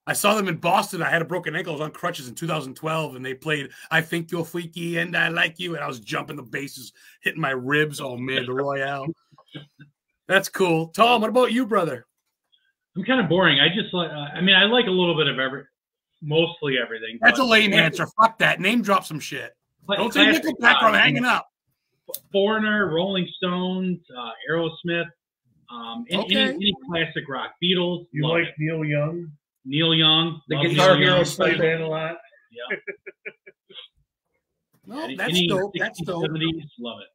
I saw them in Boston. I had a broken ankle. I was on crutches in 2012, and they played I Think You're Freaky and I Like You, and I was jumping the basses, hitting my ribs. Oh, man, the Royale. That's cool. Tom, what about you, brother? I'm kind of boring. I just like, I like a little bit of mostly everything. That's a lame answer. Fuck that. Name drop some shit. Don't say Nickelback or I'm hanging up. Foreigner, Rolling Stones, Aerosmith, any classic rock. Beatles. You like it. Neil Young? Neil Young. The Guitar Hero stuff a lot. Yeah. No, that's dope. That's dope. 70s, love it.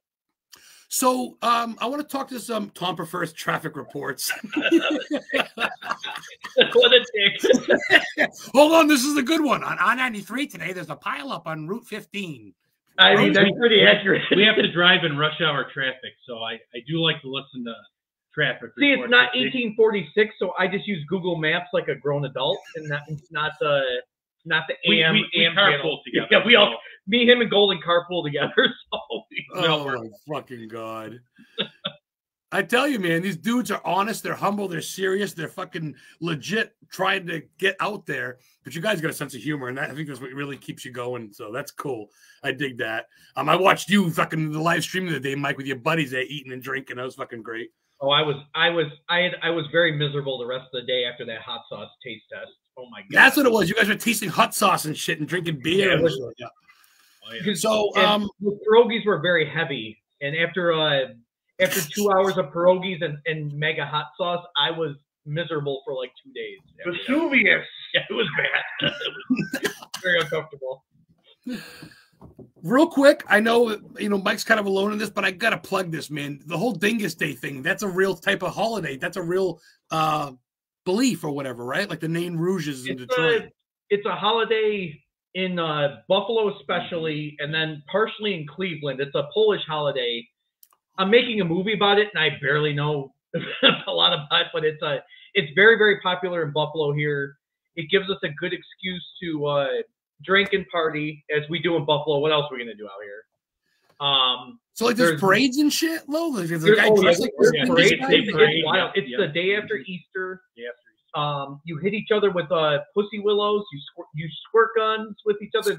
So I want to talk to some Tom prefers traffic reports. What a dick. Hold on, this is a good one. On I-93 today, there's a pileup on Route 15. I mean, that's pretty accurate. We have to drive in rush hour traffic, so I do like to listen to traffic reports. See, it's not 1846, so I just use Google Maps like a grown adult, and it's not the AM. We carpool together. Yeah, we all, me, him, and Golden carpool together. So oh my fucking God. I tell you, man, these dudes are honest, they're humble, they're serious, they're fucking legit trying to get out there. But you guys got a sense of humor, and I think that's what really keeps you going. So that's cool. I dig that. I watched you fucking the live stream the other day, Mike, with your buddies there eating and drinking. That was fucking great. Oh, I was very miserable the rest of the day after that hot sauce taste test. Oh my God. That's what it was. You guys were tasting hot sauce and shit and drinking beer. Yeah, Oh, yeah. So the pierogies were very heavy, and after 2 hours of pierogies and mega hot sauce, I was miserable for like 2 days. Vesuvius. Yeah, it was bad. It was very uncomfortable. Real quick, I know Mike's kind of alone in this, but I gotta plug this, man. The whole Dingus Day thing—that's a real type of holiday. That's a real belief or whatever, right? Like the Nain Rouges in Detroit. It's a holiday in Buffalo, especially, and then partially in Cleveland. It's a Polish holiday. I'm making a movie about it, and I barely know a lot about it, but it's very, very popular in Buffalo here. It gives us a good excuse to drink and party, as we do in Buffalo. What else are we gonna do out here? So like there's parades and shit, though. Like, It's wild. It's the day after Easter. You hit each other with pussy willows. You squirt guns with each other.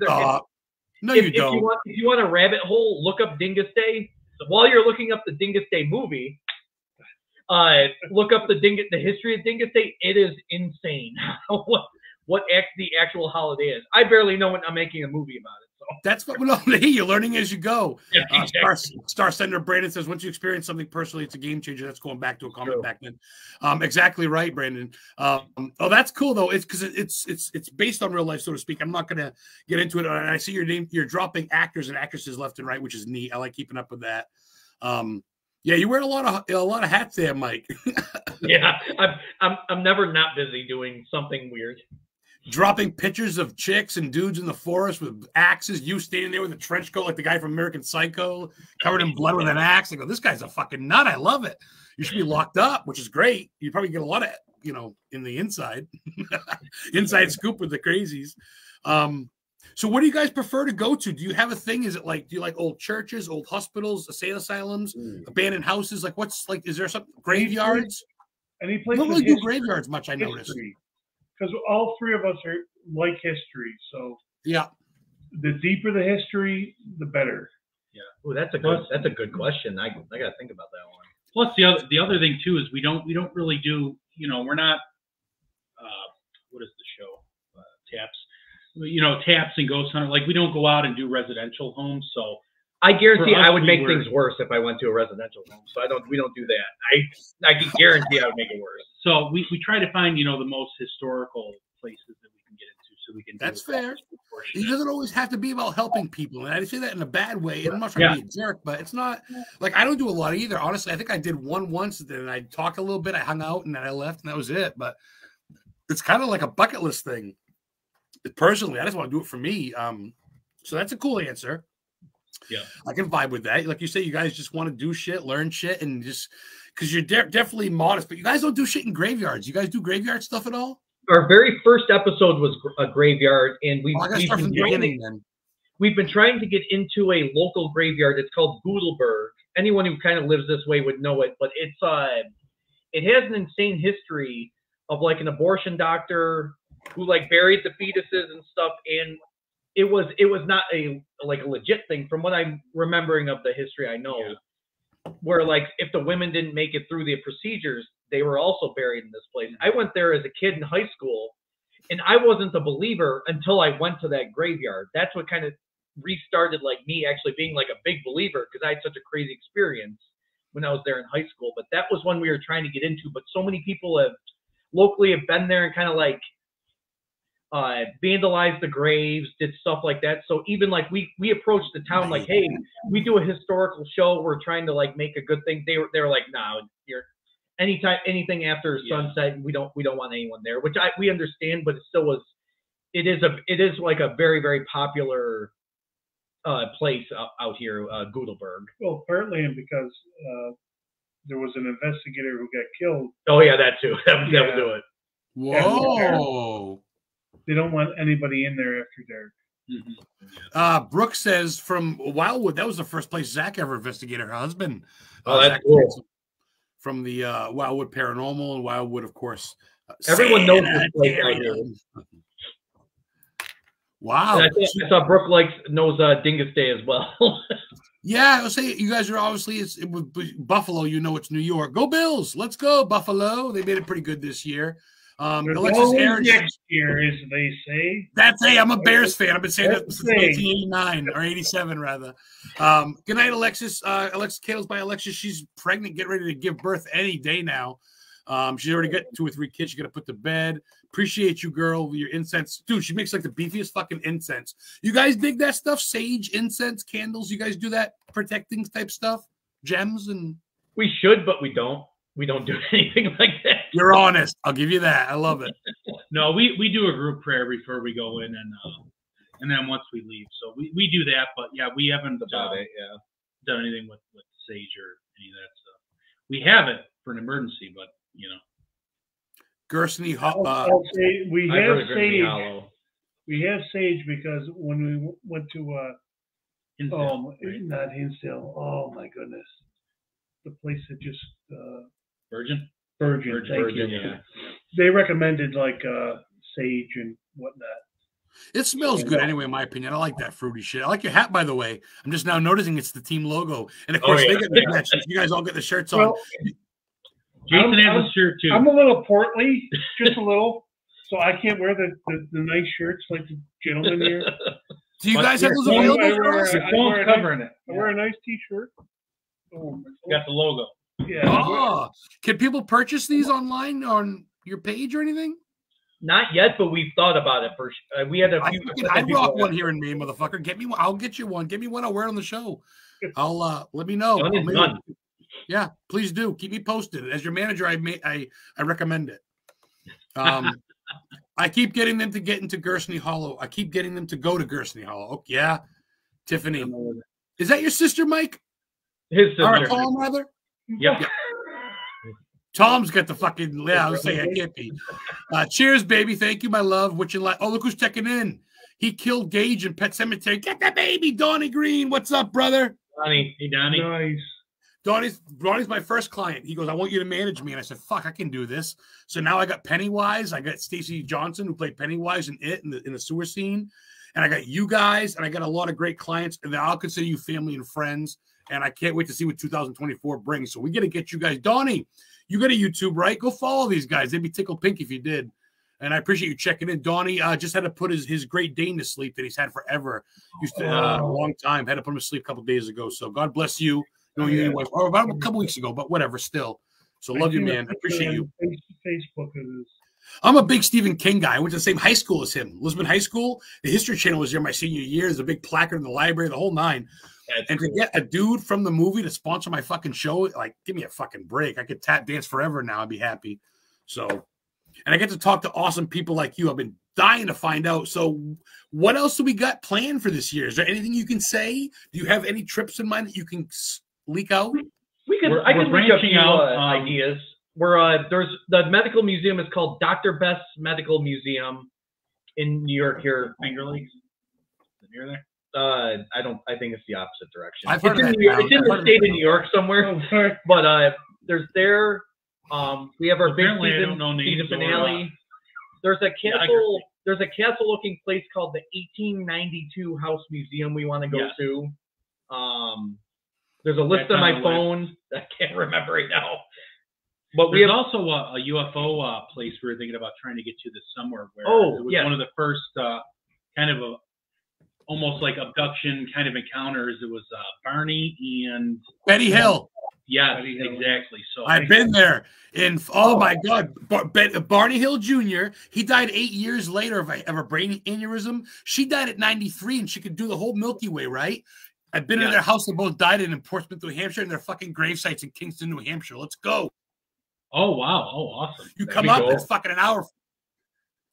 No, you don't. If you want a rabbit hole, look up Dingus Day. While you're looking up the Dingus Day movie, look up the history of Dingus Day. It is insane what the actual holiday is. I barely know when I'm making a movie about it. So that's what you're learning as you go. Yeah, exactly. Star Sender Brandon says, once you experience something personally, it's a game changer. That's going back to a comment back then. Exactly right, Brandon. Oh, that's cool though. It's because it's based on real life, so to speak. I'm not gonna get into it. And I see your name. You're dropping actors and actresses left and right, which is neat. I like keeping up with that. Yeah, you wear a lot of hats there, Mike. Yeah, I'm never not busy doing something weird. Dropping pictures of chicks and dudes in the forest with axes. You standing there with a trench coat like the guy from American Psycho, covered in blood with an axe. I go, this guy's a fucking nut. I love it. You should be locked up, which is great. You probably get a lot of, in the inside. Inside scoop with the crazies. So what do you guys prefer to go to? Do you have a thing? Is it like, do you like old churches, old hospitals, state asylums, abandoned houses? Like is there some graveyards? Any place? You don't really do graveyards much, I noticed. Because all three of us like history, so yeah, the deeper the history, the better. Yeah, oh, that's a good question. I gotta think about that one. Plus, the other thing too is we don't really do. We're not. What is the show? Taps. Taps and ghost hunter. Like we don't go out and do residential homes. So I guarantee For us, I would we make were- things worse if I went to a residential home. So we don't do that. I can guarantee I would make it worse. So we try to find, the most historical places that we can get into so we can do That's it fair. It proportionate. doesn't always have to be about helping people. And I say that in a bad way. And I'm not trying to be a jerk, but it's not like I don't do a lot either. Honestly, I think I did one once, then I talked a little bit, I hung out, and then I left, and that was it. But it's kind of like a bucket list thing. Personally, I just want to do it for me. So that's a cool answer. Yeah, I can vibe with that. Like you say, you guys just want to do shit, learn shit, and just because you're definitely modest, but you guys don't do shit in graveyards. You guys do graveyard stuff at all? Our very first episode was a graveyard, and I gotta start from the beginning then. we've been trying to get into a local graveyard. It's called Gudelberg. Anyone who kind of lives this way would know it, but it has an insane history of like an abortion doctor who like buried the fetuses and stuff, and it was not a legit thing from what I'm remembering of the history I know, where like if the women didn't make it through the procedures, they were also buried in this place. I went there as a kid in high school, and I wasn't a believer until I went to that graveyard. That's what kind of restarted like me actually being like a big believer, because I had such a crazy experience when I was there in high school. But that was one we were trying to get into. But so many people locally have been there and kind of like vandalized the graves, did stuff like that. So even like we approached the town like, hey, we do a historical show, we're trying to like make a good thing. They were like, no, you're anything after sunset, we don't want anyone there, which we understand, but it still was. It is like a very, very popular place out here, Gudelberg. Well, partly because there was an investigator who got killed. Oh yeah, that too. That would do it. Whoa. They don't want anybody in there after dark. Brooke says from Wildwood, that was the first place Zach ever investigated her husband. Oh, that's Zach cool. From the Wildwood Paranormal, and Wildwood, of course. Everyone knows this place out here. Wow. I saw Brooke knows Dingus Day as well. Yeah, I would say you guys are obviously it was Buffalo. You know it's New York. Go Bills! Let's go Buffalo. They made it pretty good this year. Alexis Aaron next year, as they say. That's I'm a Bears fan. I've been saying that since 1989 or 87 rather. Good night, Alexis. Alexis Kales by Alexis. She's pregnant, get ready to give birth any day now. She's already got 2 or 3 kids. She's gonna put to bed. Appreciate you, girl. Your incense, dude. She makes like the beefiest fucking incense. You guys dig that stuff? Sage, incense, candles. You guys do that protecting type stuff? Gems and we should, but we don't. We don't do anything like that. You're honest. I'll give you that. I love it. No, we do a group prayer before we go in, and then once we leave. So we do that, but yeah, we haven't done anything with sage or any of that stuff. We have it for an emergency, but Gersony. We have sage. We have sage because when we went to not Hinsdale. Oh my goodness, the place that just Virgin. Thank you. Yeah. They recommended like sage and whatnot. It smells good anyway, in my opinion. I like that fruity shit. I like your hat, by the way. I'm just now noticing it's the team logo, and of course they get the shirts. You guys all get the shirts on. Jason has a shirt too. I'm a little portly, just a little, so I can't wear the nice shirts like the gentlemen here. Do you guys have those available? Your phone's covering it. I wear a nice T-shirt. You got the logo. Yeah. Oh, can people purchase these online on your page or anything? Not yet, but we've thought about it. We had a few. I'd rock one here in Maine, motherfucker. Get me one. I'll get you one. Get me one. I'll wear it on the show. I'll let me know. Yeah, please do. Keep me posted. As your manager, I recommend it. I keep getting them to get into Gersony Hollow. I keep getting them to go to Gersony Hollow. Oh, yeah, Tiffany. Is that your sister, Mike? His sister. Or Tom, rather? Yep. Tom's got the fucking, I was saying, I can't be. Cheers, baby. Thank you, my love. Oh, look who's checking in. He killed Gage in Pet Cemetery. Get that baby, Donnie Green. What's up, brother? Donnie. Hey, Donnie. Nice. Donnie's my first client. He goes, I want you to manage me. And I said, fuck, I can do this. So now I got Pennywise. I got Stacey Johnson, who played Pennywise in It in the sewer scene. And I got you guys, and I got a lot of great clients. And I'll consider you family and friends. And I can't wait to see what 2024 brings. So we got to get you guys. Donnie, you got a YouTube, right? Go follow these guys. They'd be tickled pink if you did. And I appreciate you checking in. Donnie just had to put his Great Dane to sleep that he's had forever. Used to a long time. Had to put him to sleep a couple days ago. So God bless you. Or about a couple weeks ago, but whatever. Still, so love you, man. I appreciate you. Facebook it is. I'm a big Stephen King guy. I went to the same high school as him, Lisbon High School. The History Channel was there my senior year. There's a big placard in the library, the whole nine. And to get a dude from the movie to sponsor my fucking show, like, give me a fucking break. I could tap dance forever now. I'd be happy. So. And I get to talk to awesome people like you. I've been dying to find out. So what else do we got planned for this year? Is there anything you can say? Do you have any trips in mind that you can leak out? I can leak a few ideas. There's the medical museum is called Dr. Best's Medical Museum in New York here. Finger Lakes? Is it near there? I think it's the opposite direction. I've heard of that. It's in the state of New York somewhere. But there's there. We have our big season finale. There's a castle. There's a castle-looking place called the 1892 House Museum we want to go to. There's a list on my phone that I can't remember right now. But we have also a UFO place we were thinking about trying to get to this summer. Where it was one of the first kind of almost like abduction kind of encounters. It was Barney and Betty Hill. Yes, exactly. So I've been there. Oh my God, Barney Hill Jr. He died 8 years later of a brain aneurysm. She died at 93, and she could do the whole Milky Way, right? I've been in their house. They both died in Portsmouth, New Hampshire, and their fucking grave sites in Kingston, New Hampshire. Let's go. Oh wow! Oh, awesome. You come up. It's fucking an hour.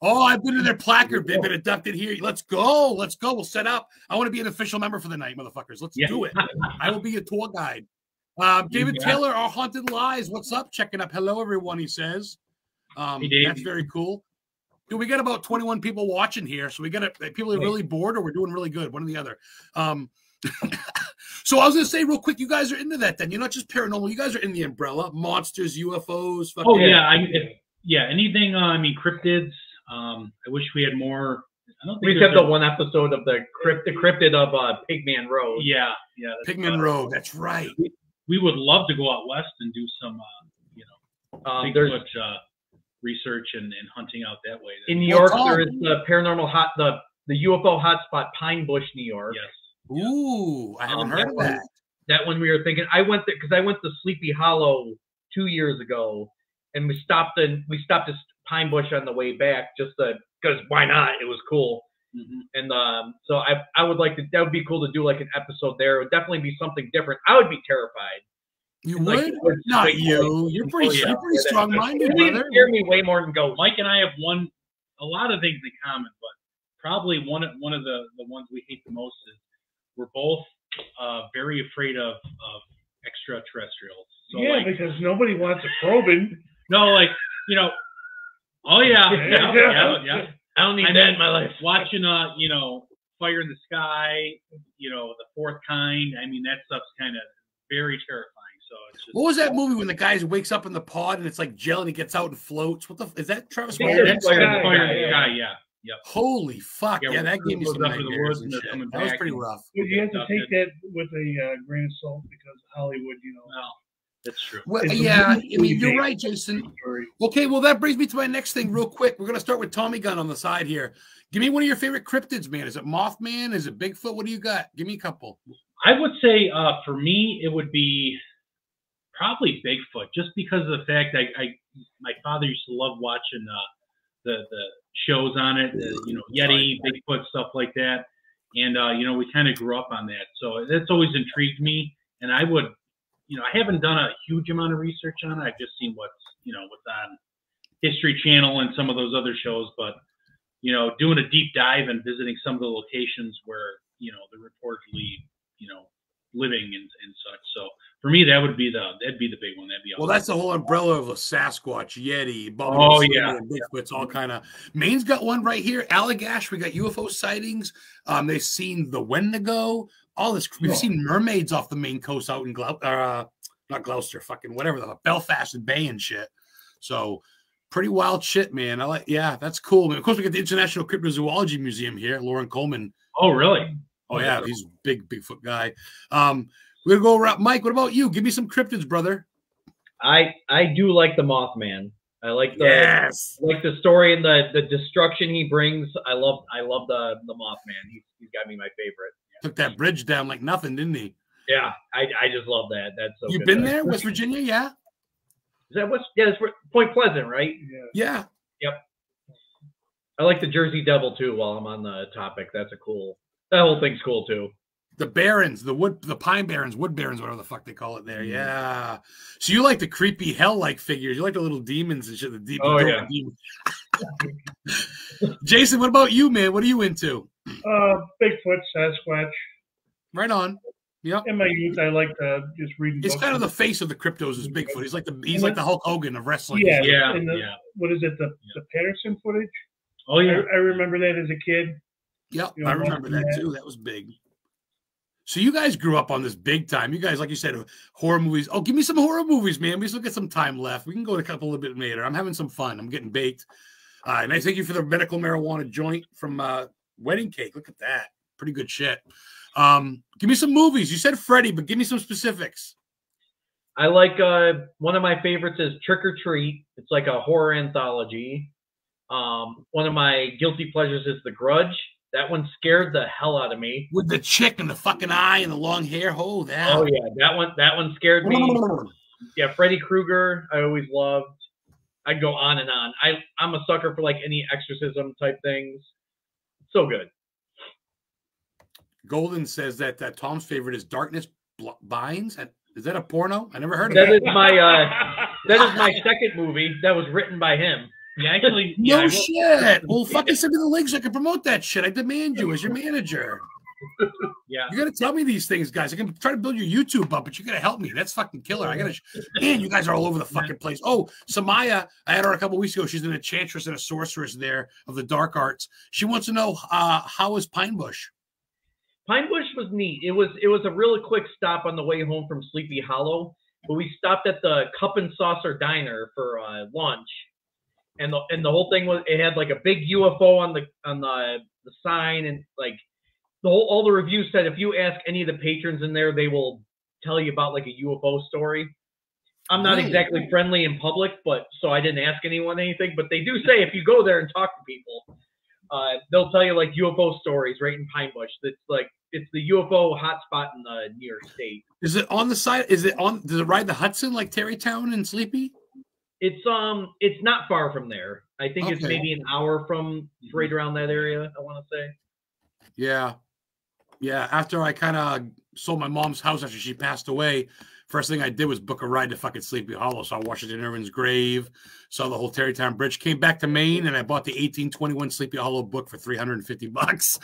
Oh, I've been to their placard. They've been abducted here. Let's go. Let's go. We'll set up. I want to be an official member for the night, motherfuckers. Let's do it. I will be a tour guide. David Taylor, Our Haunted Lies. What's up? Checking up. Hello, everyone, he says. That's very cool. Dude, we got about 21 people watching here. So we got people are really bored or we're doing really good. One or the other. So I was going to say real quick, you guys are into that then. You're not just paranormal. You guys are in the umbrella. Monsters, UFOs. Anything, cryptids. I wish we had more. I don't think we have the one episode of the cryptid of Pigman Road. Yeah. Pigman Road. That's right. We would love to go out west and do some, Bigfoot research and hunting out that way. In New York, there is the paranormal the UFO hotspot, Pine Bush, New York. Yes. Ooh, I haven't heard of that. That one we were thinking. I went there because I went to Sleepy Hollow 2 years ago, and we stopped at Pine Bush on the way back just because why not? It was cool. Mm-hmm. And so I would like to. That would be cool to do like an episode there. It would definitely be something different. I would be terrified. You would? Not you. You're pretty strong-minded, brother. You scare me way more than ghosts. Mike and I have a lot of things in common, but probably one of the ones we hate the most is we're both very afraid of extraterrestrials. So because nobody wants a probing. No, oh yeah. I don't need that in my life. Watching Fire in the Sky, the fourth kind. That stuff's kind of very terrifying. So it's just, what was that movie when the guy wakes up in the pod and it's like gel and he gets out and floats? Is that Travis? Fire in the Sky, yeah. Yep. Holy fuck! Yeah, that gave me some nightmares and shit. That was pretty rough. You have to take that with a grain of salt because Hollywood, Well, that's true. Well, yeah, you're right, Jason. Okay, well, that brings me to my next thing real quick. We're going to start with Tommy Gun on the side here. Give me one of your favorite cryptids, man. Is it Mothman? Is it Bigfoot? What do you got? Give me a couple. I would say for me, it would be probably Bigfoot, just because of the fact my father used to love watching the shows on it, Yeti, Bigfoot, stuff like that. And, we kind of grew up on that. So that's always intrigued me. And I would, I haven't done a huge amount of research on it. I've just seen what's on History Channel and some of those other shows. But, doing a deep dive and visiting some of the locations where, they're reportedly, living and such. So for me, that'd be the big one. That'd be awesome. Well, that's the whole umbrella of a Sasquatch, Yeti, Bigfoot's all kind of. Maine's got one right here. Allagash, we got UFO sightings. They've seen the Wendigo. All this. We've seen mermaids off the Maine coast out in not Gloucester, fucking whatever, the Belfast and Bay and shit. So pretty wild shit, man. That's cool. And of course, we got the International Cryptozoology Museum here. Lauren Coleman. Oh, really? Oh yeah, he's a big Bigfoot guy. We're gonna go around. Mike, what about you? Give me some cryptids, brother. I do like the Mothman. I like the Yes. story and the destruction he brings. I love the Mothman. He's got me my favorite. Took that bridge down like nothing, didn't he? Yeah, I just love that. That's so. You good. been there, West Virginia? Yeah. Is that West? Yeah, it's Point Pleasant, right? Yeah. Yep. I like the Jersey Devil too. While I'm on the topic, that whole thing's cool too. The Barrens, the Pine Barrens, Wood Barrens, whatever the fuck they call it there. Yeah. So you like the creepy hell-like figures. You like the little demons and shit. The deep. Oh, yeah. Jason, what about you, man? What are you into? Bigfoot, Sasquatch. Right on. Yep. In my youth, I liked just reading It's books. kind of the face of the cryptos is Bigfoot. He's like the Hulk Hogan of wrestling. Yeah. Yeah. And what is it? The Patterson footage? Oh yeah. I remember that as a kid. Yep. You know, I remember that too. That was big. So you guys grew up on this big time. You guys, like you said, horror movies. Oh, give me some horror movies, man. We still get some time left. We can go to a couple a little bit later. I'm having some fun. I'm getting baked. And I thank you for the medical marijuana joint from Wedding Cake. Look at that. Pretty good shit. Give me some movies. You said Freddy, but give me some specifics. I like one of my favorites is Trick or Treat. It's like a horror anthology. One of my guilty pleasures is The Grudge. That one scared the hell out of me. With the chick and the fucking eye and the long hair. Oh, that. Oh yeah, that one scared me. Yeah, Freddy Krueger, I always loved. I'd go on and on. I'm a sucker for like any exorcism type things. So good. Golden says that Tom's favorite is Darkness Binds. Is that a porno? I never heard of That it. is my second movie that was written by him. Yeah, actually. No Yeah, shit. Well, fucking send me the links so I can promote that shit. I demand you as your manager. Yeah. You gotta tell me these things, guys. I can try to build your YouTube up, but you gotta help me. That's fucking killer. I gotta. Man, you guys are all over the fucking place. Oh, Samaya, I had her a couple weeks ago. She's an enchantress and a sorceress there of the dark arts. She wants to know how is Pine Bush. Pine Bush was neat. It was a really quick stop on the way home from Sleepy Hollow, but we stopped at the Cup and Saucer Diner for lunch, and the whole thing was it had like a big UFO on the sign, and like all the reviews said if you ask any of the patrons in there, they will tell you about like a UFO story. I'm not exactly friendly in public, but so I didn't ask anyone anything. But they do say if you go there and talk to people, they'll tell you like UFO stories right in Pine Bush. It's the UFO hotspot in New York State. Is it on the side? Does it ride the Hudson like Terrytown and Sleepy? It's not far from there. I think it's maybe an hour from right around that area, I want to say. Yeah. Yeah. After I kind of sold my mom's house after she passed away, first thing I did was book a ride to fucking Sleepy Hollow. Saw Washington Irving's grave, saw the whole Terrytown Bridge, came back to Maine, and I bought the 1821 Sleepy Hollow book for $350.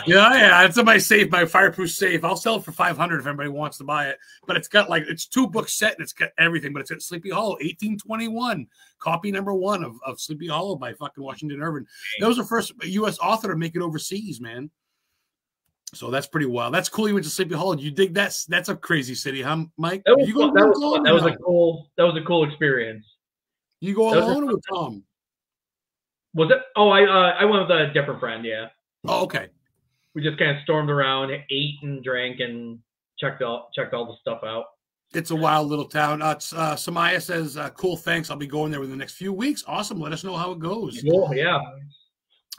Yeah, it's in my safe, my fireproof safe. I'll sell it for $500 if anybody wants to buy it. But it's got it's 2 books set and it's got everything. But it's at Sleepy Hollow, 1821, copy number 1 of Sleepy Hollow by fucking Washington Irving. That was the first U.S. author to make it overseas, man. So that's pretty wild. That's cool. You went to Sleepy Hollow. You dig that? That's a crazy city, huh, Mike? That was fun. That was a cool experience. You go alone or with Tom? Was it? Oh, I went with a different friend. Yeah. Oh, okay. We just kind of stormed around, ate and drank, and checked all the stuff out. It's a wild little town. Samaya says, "Cool, thanks. I'll be going there within the next few weeks. Awesome. Let us know how it goes." Cool. Yeah.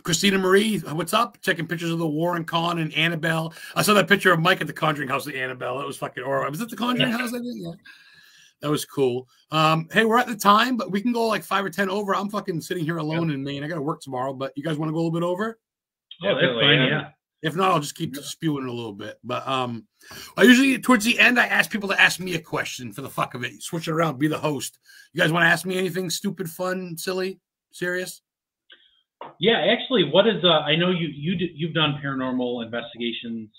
Christina Marie, what's up? Checking pictures of the Warren Con and Annabelle. I saw that picture of Mike at the Conjuring House of Annabelle. That was fucking, or was it the Conjuring House? I think, yeah. That was cool. Hey, we're at the time, but we can go like 5 or 10 over. I'm fucking sitting here alone in Maine. I got to work tomorrow, but you guys want to go a little bit over? Oh, that's fine. Yeah. If not, I'll just keep spewing a little bit. But I usually towards the end, I ask people to ask me a question for the fuck of it. Switch it around, be the host. You guys want to ask me anything stupid, fun, silly, serious? Yeah, actually, what is I know you've done paranormal investigations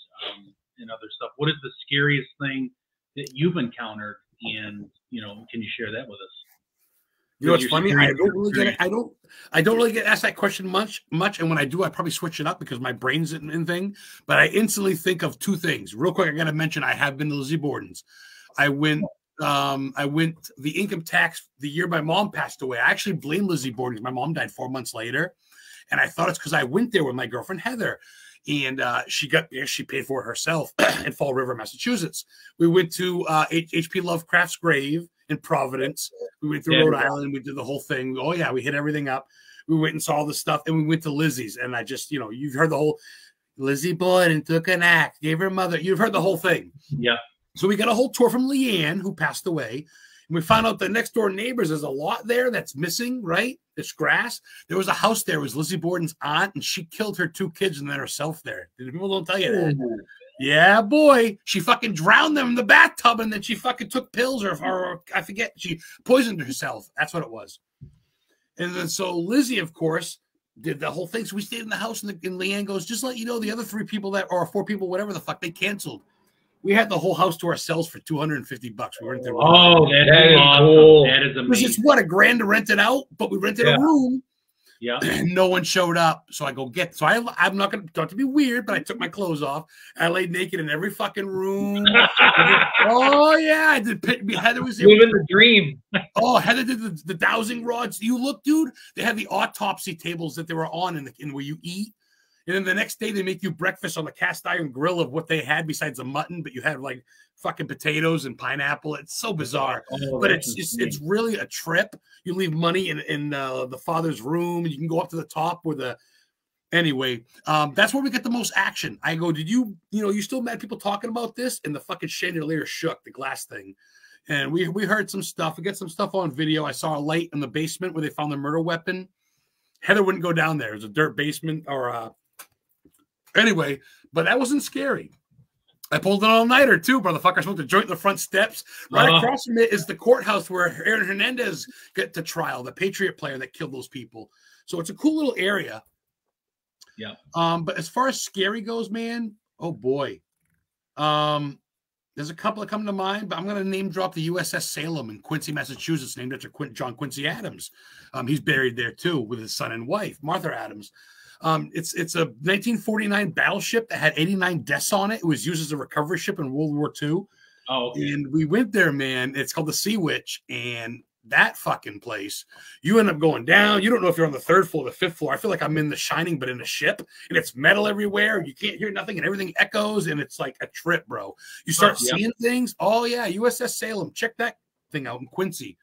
and other stuff. What is the scariest thing that you've encountered? And can you share that with us? You know what's funny? I don't really get asked that question much. And when I do, I probably switch it up because my brain's in thing. But I instantly think of 2 things. Real quick, I got to mention I have been to Lizzie Borden's. I went the income tax the year my mom passed away. I actually blame Lizzie Borden's. My mom died 4 months later. And I thought it's because I went there with my girlfriend, Heather. And she paid for it herself in Fall River, Massachusetts. We went to H.P. Lovecraft's grave in Providence. We went through Rhode Island. We did the whole thing. Oh yeah, we hit everything up. We went and saw all the stuff, and we went to Lizzie's. And I just, you've heard the whole Lizzie Borden took an axe, gave her mother. You've heard the whole thing. Yeah. So we got a whole tour from Leanne, who passed away. And we found out the next door neighbors, there's a lot there that's missing, right? It's grass. There was a house there. It was Lizzie Borden's aunt, and she killed her 2 kids and then herself there. People don't tell you that. Yeah, boy. She fucking drowned them in the bathtub, and then she fucking took pills, or I forget. She poisoned herself. That's what it was. And then so Lizzie, of course, did the whole thing. So we stayed in the house, and Leanne goes, just let you know, the other 3 people or 4 people, whatever the fuck, they canceled. We had the whole house to ourselves for $250. We weren't there. Oh, that is awesome. Cool. That is amazing. It's what, $1,000 to rent it out, but we rented a room. Yeah. No one showed up. So I go I'm not going to be weird, but I took my clothes off. I laid naked in every fucking room. Oh yeah. I did. Heather was there. Living the dream. Oh, Heather did the dowsing rods. You look, dude, they had the autopsy tables that they were on in where you eat. And then the next day they make you breakfast on the cast iron grill of what they had besides the mutton, but you had like fucking potatoes and pineapple. It's so bizarre, but it's really a trip. You leave money in the father's room, and you can go up to the top where anyway. That's where we get the most action. I go, did you still mad people talking about this? And the fucking chandelier shook, the glass thing. And we heard some stuff. We got some stuff on video. I saw a light in the basement where they found the murder weapon. Heather wouldn't go down there. It was a dirt basement anyway, but that wasn't scary. I pulled an all-nighter too, brotherfucker. I smoked a joint in the front steps. Right across from it is the courthouse where Aaron Hernandez got to trial, the Patriot player that killed those people. So it's a cool little area. Yeah. But as far as scary goes, man, oh boy. There's a couple that come to mind, but I'm going to name drop the USS Salem in Quincy, Massachusetts, named after John Quincy Adams. He's buried there too with his son and wife, Martha Adams. It's a 1949 battleship that had 89 deaths on it. It was used as a recovery ship in World War II. Oh, okay. And we went there, man. It's called the Sea Witch, and that fucking place, you end up going down. You don't know if you're on the 3rd floor or the 5th floor. I feel like I'm in The Shining, but in a ship, and it's metal everywhere. You can't hear nothing, and everything echoes, and it's like a trip, bro. You start seeing things. Oh yeah, USS Salem. Check that thing out in Quincy,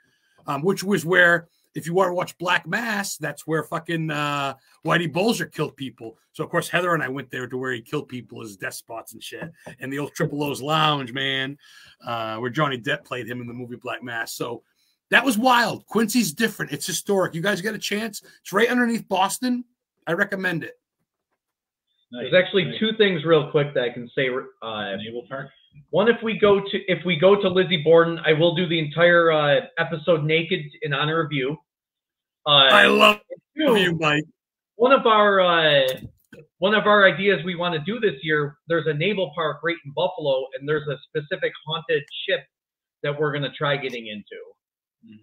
which was where, if you want to watch Black Mass, that's where fucking Whitey Bulger killed people. So, of course, Heather and I went there to where he killed people as death spots and shit. And the old Triple O's Lounge, man, where Johnny Depp played him in the movie Black Mass. So that was wild. Quincy's different. It's historic. You guys get a chance. It's right underneath Boston. I recommend it. There's actually 2 things real quick that I can say. Naval Park. One, if we go to Lizzie Borden, I will do the entire episode naked in honor of you. I love you, Mike. One of our ideas we want to do this year, there's a naval park right in Buffalo, and there's a specific haunted ship that we're going to try getting into.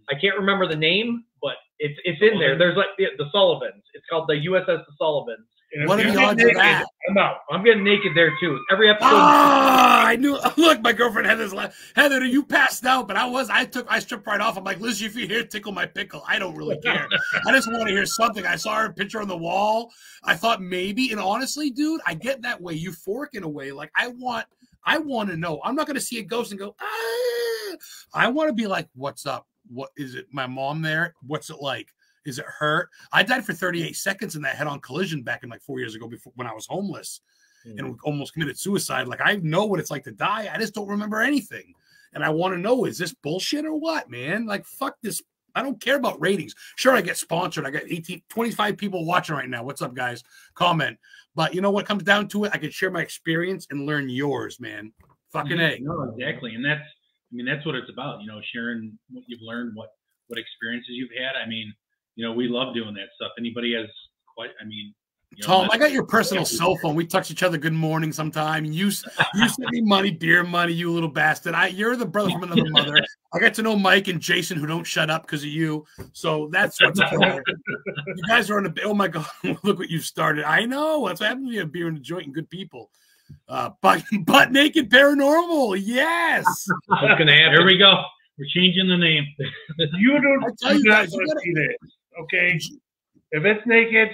I can't remember the name, but it's in there. There's like the Sullivans. It's called the USS the Sullivans. What are the odds of that? I'm out. I'm getting naked there too. Every episode. I knew. Look, my girlfriend Heather's like, Heather, you passed out, but I stripped right off. I'm like, Lizzie, if you're here, tickle my pickle. I don't really care. I just want to hear something. I saw her picture on the wall. I thought maybe, and honestly, dude, I get that way, euphoric in a way. Like I want to know. I'm not going to see a ghost and go, ah. I want to be like, what's up? What is it? My mom there? What's it like? Is it hurt? I died for 38 seconds in that head-on collision back in like 4 years ago when I was homeless and almost committed suicide. Like I know what it's like to die. I just don't remember anything. And I want to know, is this bullshit or what, man? Like, fuck this. I don't care about ratings. Sure, I get sponsored. I got 25 people watching right now. What's up, guys? Comment. But you know what comes down to it? I can share my experience and learn yours, man. Fucking A. No, exactly. And that's what it's about, sharing what you've learned, what experiences you've had. I mean, we love doing that stuff. Anybody has Tom, I got your personal cell phone. We text each other good morning sometime. You sent me money, beer money, you little bastard. You're the brother from another mother. I got to know Mike and Jason, who don't shut up because of you. So that's what's cool. You guys are on oh my God, look what you've started. I know. That's what happens when you have beer and a joint and good people. Butt naked paranormal. Yes. What's gonna happen? Here we go. We're changing the name. You don't tell you guys, want to see this. Okay, if it's naked,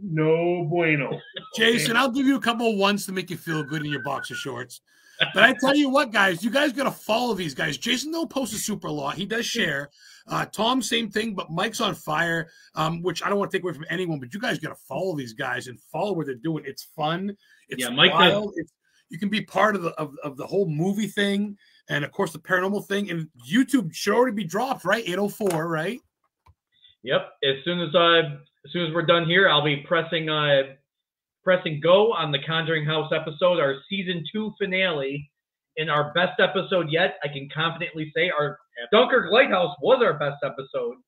no bueno. Jason, I'll give you a couple of ones to make you feel good in your boxer shorts. But I tell you what, guys, you guys got to follow these guys. Jason don't post a super lot. He does share. Tom, same thing, but Mike's on fire, which I don't want to take away from anyone, but you guys got to follow these guys and follow what they're doing. It's fun. It's Mike wild. You can be part of the whole movie thing and, of course, the paranormal thing. And YouTube should already be dropped, right? 8:04, right? Yep. As soon as we're done here, I'll be pressing go on the Conjuring House episode, our season 2 finale, and our best episode yet. I can confidently say our Dunkirk Lighthouse was our best episode,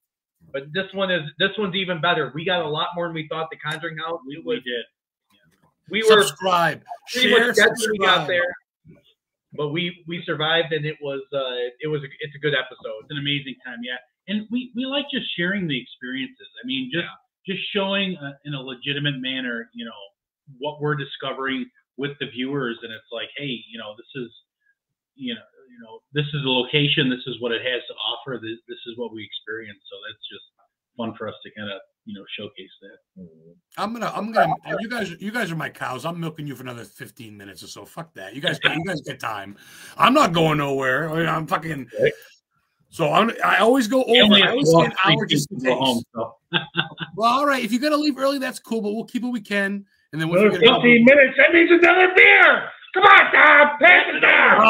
but this one's even better. We got a lot more than we thought. The Conjuring House, we did. We were subscribe, share, subscribe. We got there, but we survived, and it's a good episode. It's an amazing time, yeah. And we like just sharing the experiences. I mean, just showing in a legitimate manner, what we're discovering with the viewers, and it's like, hey, this is, this is the location, this is what it has to offer, this is what we experience. So that's just fun for us to kind of showcase that. I'm gonna you guys are my cows. I'm milking you for another 15 minutes or so. Fuck that. You guys get time. I'm not going nowhere. I'm fucking. So I always go over. I always say an hour just in case. Home, so. Well, all right. If you're gonna leave early, that's cool. But we'll keep what we can. And then another 15 minutes. That means another beer. Come on, Tom. Pass it down.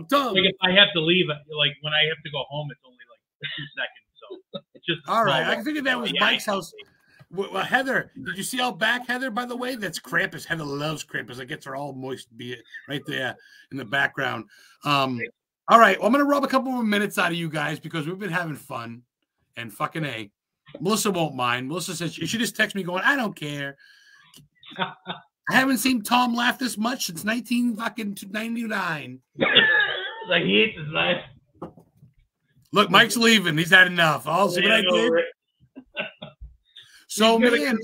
Tom. Like if I have to leave, like when I have to go home, it's only like 2 seconds. So it's just all right. I figured that was Mike's house. Well, Heather, did you see out back, Heather? By the way, that's Krampus. Heather loves Krampus. It gets her all moist, be it right there in the background. All right, well, I'm gonna rub a couple more minutes out of you guys because we've been having fun, and fucking A. Melissa won't mind. Melissa says she just texts me going, "I don't care." I haven't seen Tom laugh this much since 1999. Like he hates his life. Look, Mike's leaving. He's had enough. I'll see what I did. So, man,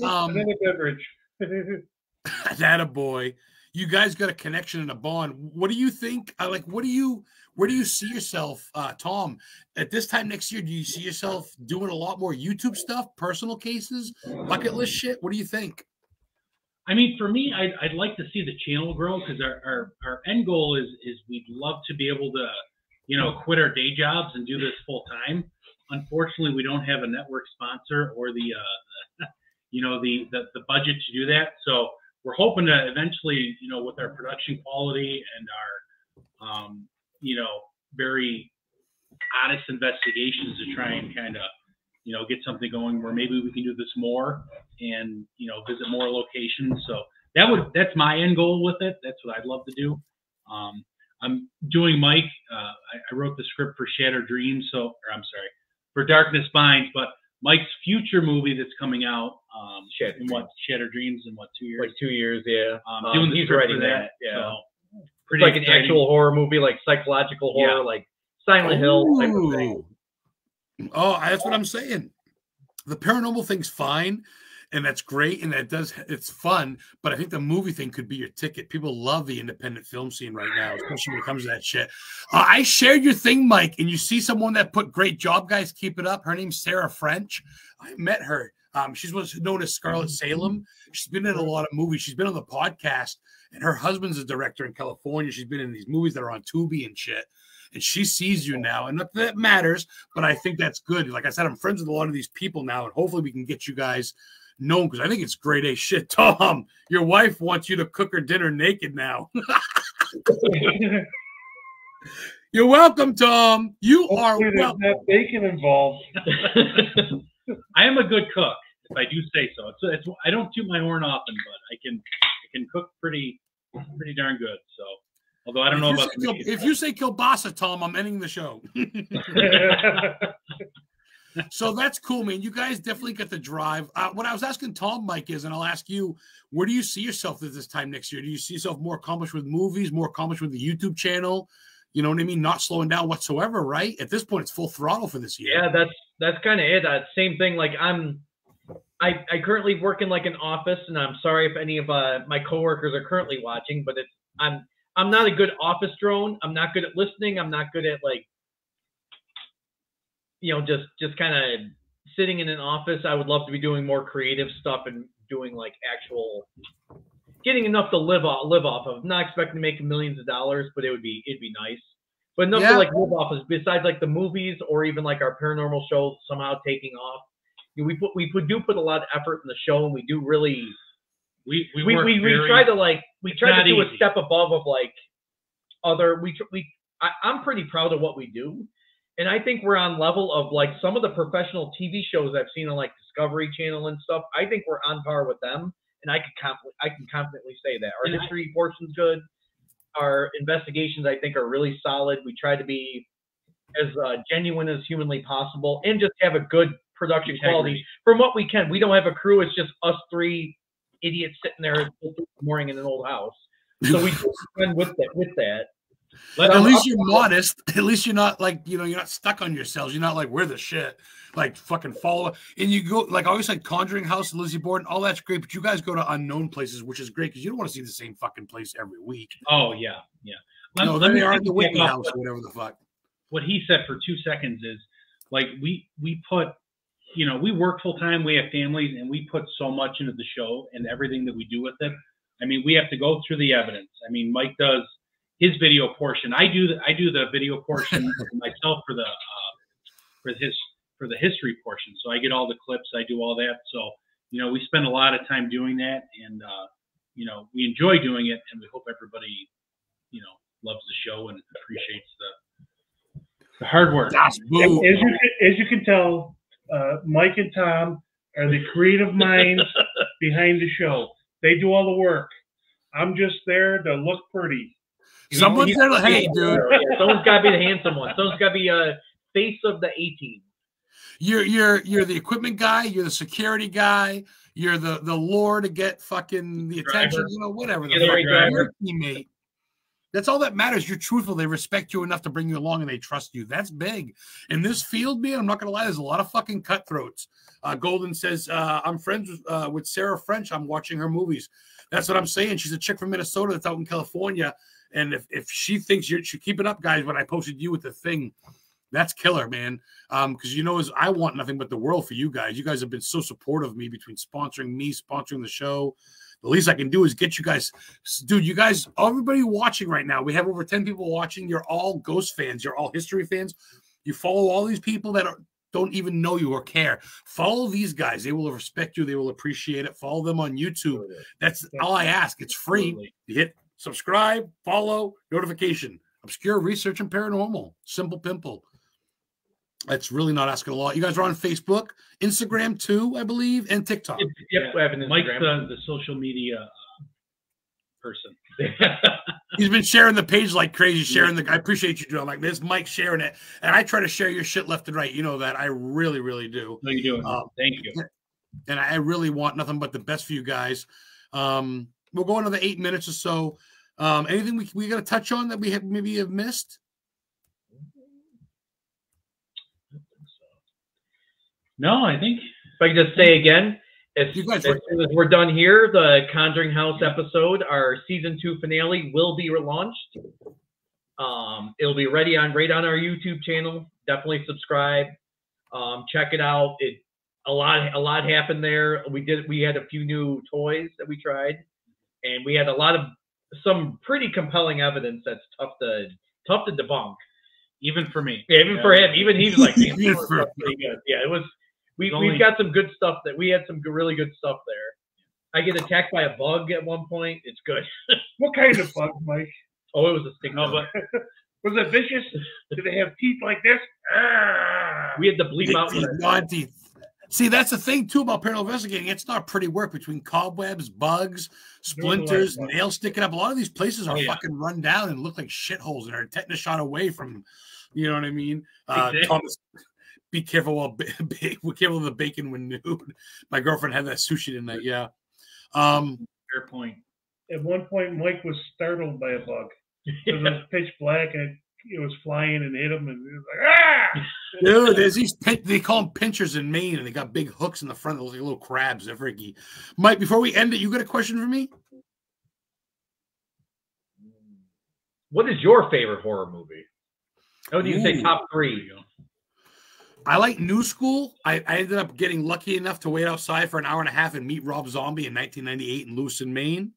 that a boy. You guys got a connection and a bond. What do you think? Where do you see yourself, Tom, at this time next year? Do you see yourself doing a lot more YouTube stuff, personal cases, bucket list shit? What do you think? I mean, for me, I'd like to see the channel grow because our end goal is we'd love to be able to, quit our day jobs and do this full time. Unfortunately, we don't have a network sponsor or the budget to do that. So we're hoping to eventually, with our production quality and our, very honest investigations to try and kind of, get something going where maybe we can do this more and, visit more locations. So that's my end goal with it. That's what I'd love to do. I'm doing Mike. I wrote the script for Shattered Dreams. For Darkness Binds, but Mike's future movie that's coming out, Shattered Dreams in 2 years? Like 2 years, yeah. Doing the he's script writing for that. Yeah. So, it's like exciting. An actual horror movie, like psychological horror, like Silent Hill type of thing. Oh, that's what I'm saying. The paranormal thing's fine, and that's great, and it's fun, but I think the movie thing could be your ticket. People love the independent film scene right now, especially when it comes to that shit. I shared your thing, Mike, and you see someone that put great job, guys. Keep it up. Her name's Sarah French. I met her. She's what's known as Scarlet Salem. She's been in a lot of movies. She's been on the podcast, and her husband's a director in California. She's been in these movies that are on Tubi and shit. And she sees you now, and not that it matters, but I think that's good. Like I said, I'm friends with a lot of these people now, and hopefully we can get you guys known because I think it's grade A shit. Tom, your wife wants you to cook her dinner naked now. You're welcome, Tom. You are welcome. There's that bacon involved. I am a good cook, if I do say so. It's I don't toot my horn often, but I can cook pretty darn good. So. Although I don't know about if you say kielbasa, Tom, I'm ending the show. So that's cool, man. You guys definitely get the drive. What I was asking Tom, Mike, is, and I'll ask you, where do you see yourself at this time next year? Do you see yourself more accomplished with movies, more accomplished with the YouTube channel? You know what I mean? Not slowing down whatsoever, right? At this point, it's full throttle for this year. Yeah, that's kind of it. Same thing. Like I currently work in like an office, and I'm sorry if any of my coworkers are currently watching, but I'm not a good office drone. I'm not good at listening. I'm not good at just kind of sitting in an office. I would love to be doing more creative stuff and doing like actual getting enough to live off of. Not expecting to make millions of dollars, but it'd be nice. But enough to like live off of, besides like the movies or even like our paranormal shows somehow taking off. We do put a lot of effort in the show, and we do really we try to do a step above of like other I'm pretty proud of what we do, and I think we're on level of like some of the professional TV shows I've seen on like Discovery Channel and stuff. I think we're on par with them, and I can confidently say that our history portion's good. Our investigations, I think, are really solid. We try to be as genuine as humanly possible, and just have a good production quality from what we can. We don't have a crew; it's just us three idiots sitting there at 2 in the morning in an old house. So we just run with that. At least you're modest. At least you're not like, you're not stuck on yourselves. You're not like, we're the shit. Like, fucking follow. And you go, like, I always like Conjuring House, Lizzie Borden, all that's great. But you guys go to unknown places, which is great because you don't want to see the same fucking place every week. Oh, yeah. Yeah. Let me are in the Whitney House or whatever the fuck. What he said for 2 seconds is, like, we put, we work full time. We have families, and we put so much into the show and everything that we do with it. I mean, we have to go through the evidence. I mean, Mike does his video portion. I do the video portion myself for the history portion. So I get all the clips. I do all that. So we spend a lot of time doing that, and we enjoy doing it, and we hope everybody loves the show and appreciates the hard work. As you can tell, Mike and Tom are the creative minds behind the show. They do all the work. I'm just there to look pretty. Someone's there to hate, dude. Someone's got to be the handsome one. Someone's got to be a face of the A-team. You're the equipment guy. You're the security guy. You're the lure to get fucking the attention. Whatever. You're a teammate. That's all that matters. You're truthful. They respect you enough to bring you along, and they trust you. That's big. In this field, man, I'm not going to lie, there's a lot of fucking cutthroats. Golden says, I'm friends with Sarah French. I'm watching her movies. That's what I'm saying. She's a chick from Minnesota that's out in California. And if she thinks you should keep it up, guys, when I posted you with the thing, that's killer, man. Because I want nothing but the world for you guys. You guys have been so supportive of me between sponsoring the show. The least I can do is get you guys, dude, you guys, everybody watching right now, we have over 10 people watching. You're all Ghost fans. You're all history fans. You follow all these people that don't even know you or care. Follow these guys. They will respect you. They will appreciate it. Follow them on YouTube. That's all I ask. It's free. You hit subscribe, follow, notification. Obscure Research and Paranormal. Simple Pimple. That's really not asking a lot. You guys are on Facebook, Instagram too, I believe, and TikTok. Yep, we have an Instagram. Mike's the social media person. He's been sharing the page like crazy, I appreciate you, Joe. I'm like, this Mike sharing it. And I try to share your shit left and right. You know that. I really, really do. No, you do. Thank you. And I really want nothing but the best for you guys. We'll go another 8 minutes or so. Anything we got to touch on that we have maybe have missed? No, I think. If I can just say again, as soon as we're done here, the Conjuring House episode, our season 2 finale, will be relaunched. It'll be ready right on our YouTube channel. Definitely subscribe. Check it out. A lot happened there. We had a few new toys that we tried, and we had some pretty compelling evidence that's tough to debunk. Even for me. Yeah, even for him. Even he was like, pretty good. Yeah, it was. We've got some good stuff we had some really good stuff there. I get attacked by a bug at one point. It's good. What kind of bug, Mike? Oh, it was a stink bug. Was it vicious? Did they have teeth like this? We had to bleep out. See, that's the thing too about paranormal investigating. It's not pretty work between cobwebs, bugs, splinters, nails sticking up. A lot of these places are fucking run down and look like shitholes and are a tetanus shot away from, you know what I mean? Exactly. Thomas, be careful be careful of the bacon when nude. My girlfriend had that sushi tonight. Yeah. Fair point. At one point, Mike was startled by a bug. It was pitch black and it was flying and hit him, and he was like, ah! Dude, there's these, they call them pinchers in Maine, and they got big hooks in the front. They look like little crabs. They're freaky. Mike, before we end it, you got a question for me? What is your favorite horror movie? How would you say top 3? I like New School. I ended up getting lucky enough to wait outside for an hour and a half and meet Rob Zombie in 1998 in Lewiston, Maine.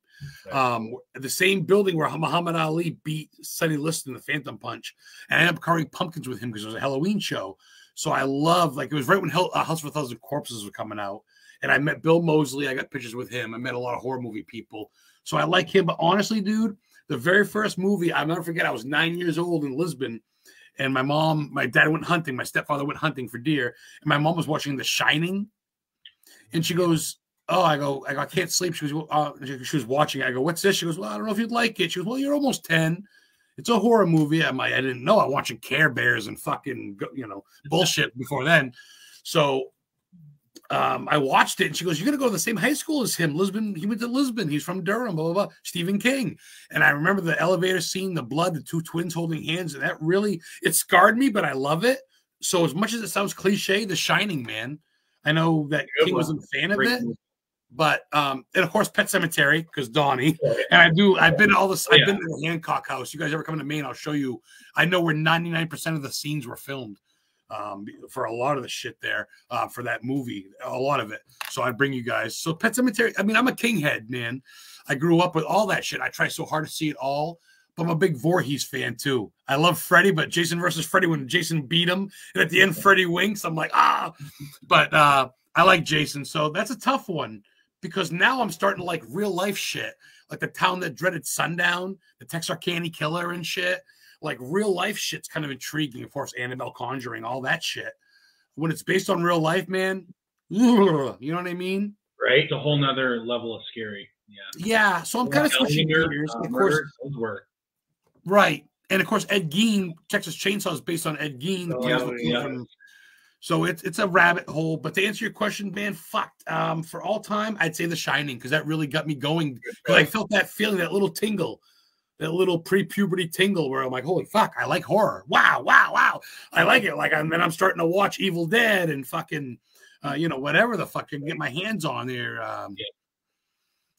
The same building where Muhammad Ali beat Sonny Liston in the Phantom Punch. And I ended up carving pumpkins with him because it was a Halloween show. So I love, like, it was right when House of a Thousand Corpses was coming out. And I met Bill Moseley. I got pictures with him. I met a lot of horror movie people. So I like him. But honestly, dude, the very first movie, I'll never forget, I was 9 years old in Lisbon. And my dad went hunting. My stepfather went hunting for deer. And my mom was watching The Shining. And she goes, oh, I go, I can't sleep. She goes, she was watching it. I go, what's this? She goes, well, I don't know if you'd like it. She goes, well, you're almost 10. It's a horror movie. I'm like, I didn't know. I'm watching Care Bears and fucking, bullshit before then. So I watched it, and she goes, you're going to go to the same high school as him. Lisbon. He went to Lisbon. He's from Durham, blah, blah, blah. Stephen King. And I remember the elevator scene, the blood, the two twins holding hands. And that really, it scarred me, but I love it. So as much as it sounds cliche, The Shining, man. I know that King wasn't a fan of it. But and of course Pet Cemetery, because Donnie. And I've been to all this, I've been to the Hancock House. You guys ever come to Maine, I'll show you. I know where 99% of the scenes were filmed for a lot of the shit there for that movie, a lot of it. So I bring you guys. So Pet Cemetery, I mean, I'm a King head, man. I grew up with all that shit. I try so hard to see it all. But I'm a big Voorhees fan too. I love Freddy, but Jason versus Freddy, when Jason beat him, and at the end Freddy winks, I'm like, ah. But I like Jason, so that's a tough one. Because now I'm starting to like real life shit, like The Town That Dreaded Sundown, the Texarkana Killer and shit. Like real life shit's kind of intriguing. Of course, Annabelle Conjuring, all that shit. When it's based on real life, man, you know what I mean? Right. It's a whole nother level of scary. Yeah. Yeah. So I'm kind of switching gears. Of course, right. And of course, Ed Gein, Texas Chainsaw is based on Ed Gein. So it's a rabbit hole. But to answer your question, man, for all time, I'd say The Shining, because that really got me going. Because I felt that feeling, that little tingle, that little pre-puberty tingle where I'm like, holy fuck, I like horror. Wow, wow, wow. I like it. Like, and then I'm starting to watch Evil Dead and fucking, whatever the fuck I can get my hands on there.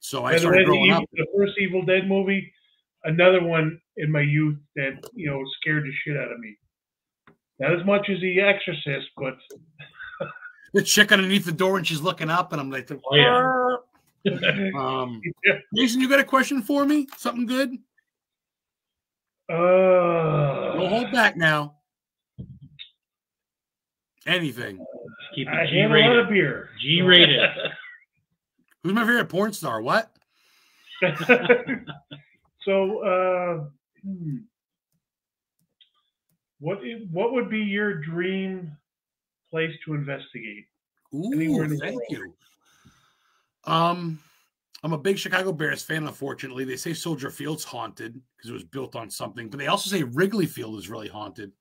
So I started growing up. The first Evil Dead movie, another one in my youth that, scared the shit out of me. Not as much as The Exorcist, but the chick underneath the door and she's looking up, and I'm like, Jason, you got a question for me? Something good? Don't hold back now. Anything. Keep it I G-rated. have a lot of beer. G-rated. Who's my favorite porn star? What? So, what would be your dream place to investigate? Ooh, thank you. I'm a big Chicago Bears fan, unfortunately. They say Soldier Field's haunted because it was built on something, but they also say Wrigley Field is really haunted.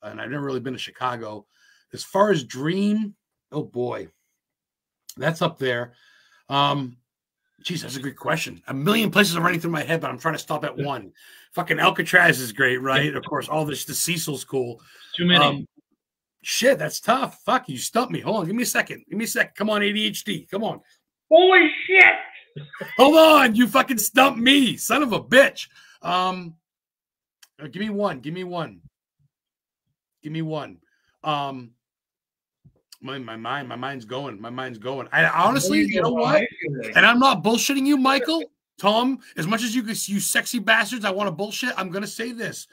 And I've never really been to Chicago. As far as dream, oh boy, that's up there. Geez, that's a good question. A million places are running through my head, but I'm trying to stop at one. Fucking Alcatraz is great, right? Of course, all this, the Cecil's cool. Too many. Shit, that's tough. Fuck, you stumped me. Hold on, give me a second. Come on, ADHD. Come on. Holy shit! Hold on, you fucking stumped me, son of a bitch. Give me one. My mind's going. I honestly, you know what? And I'm not bullshitting you, Michael. Tom, as much as you sexy bastards, I want to bullshit. I'm gonna say this: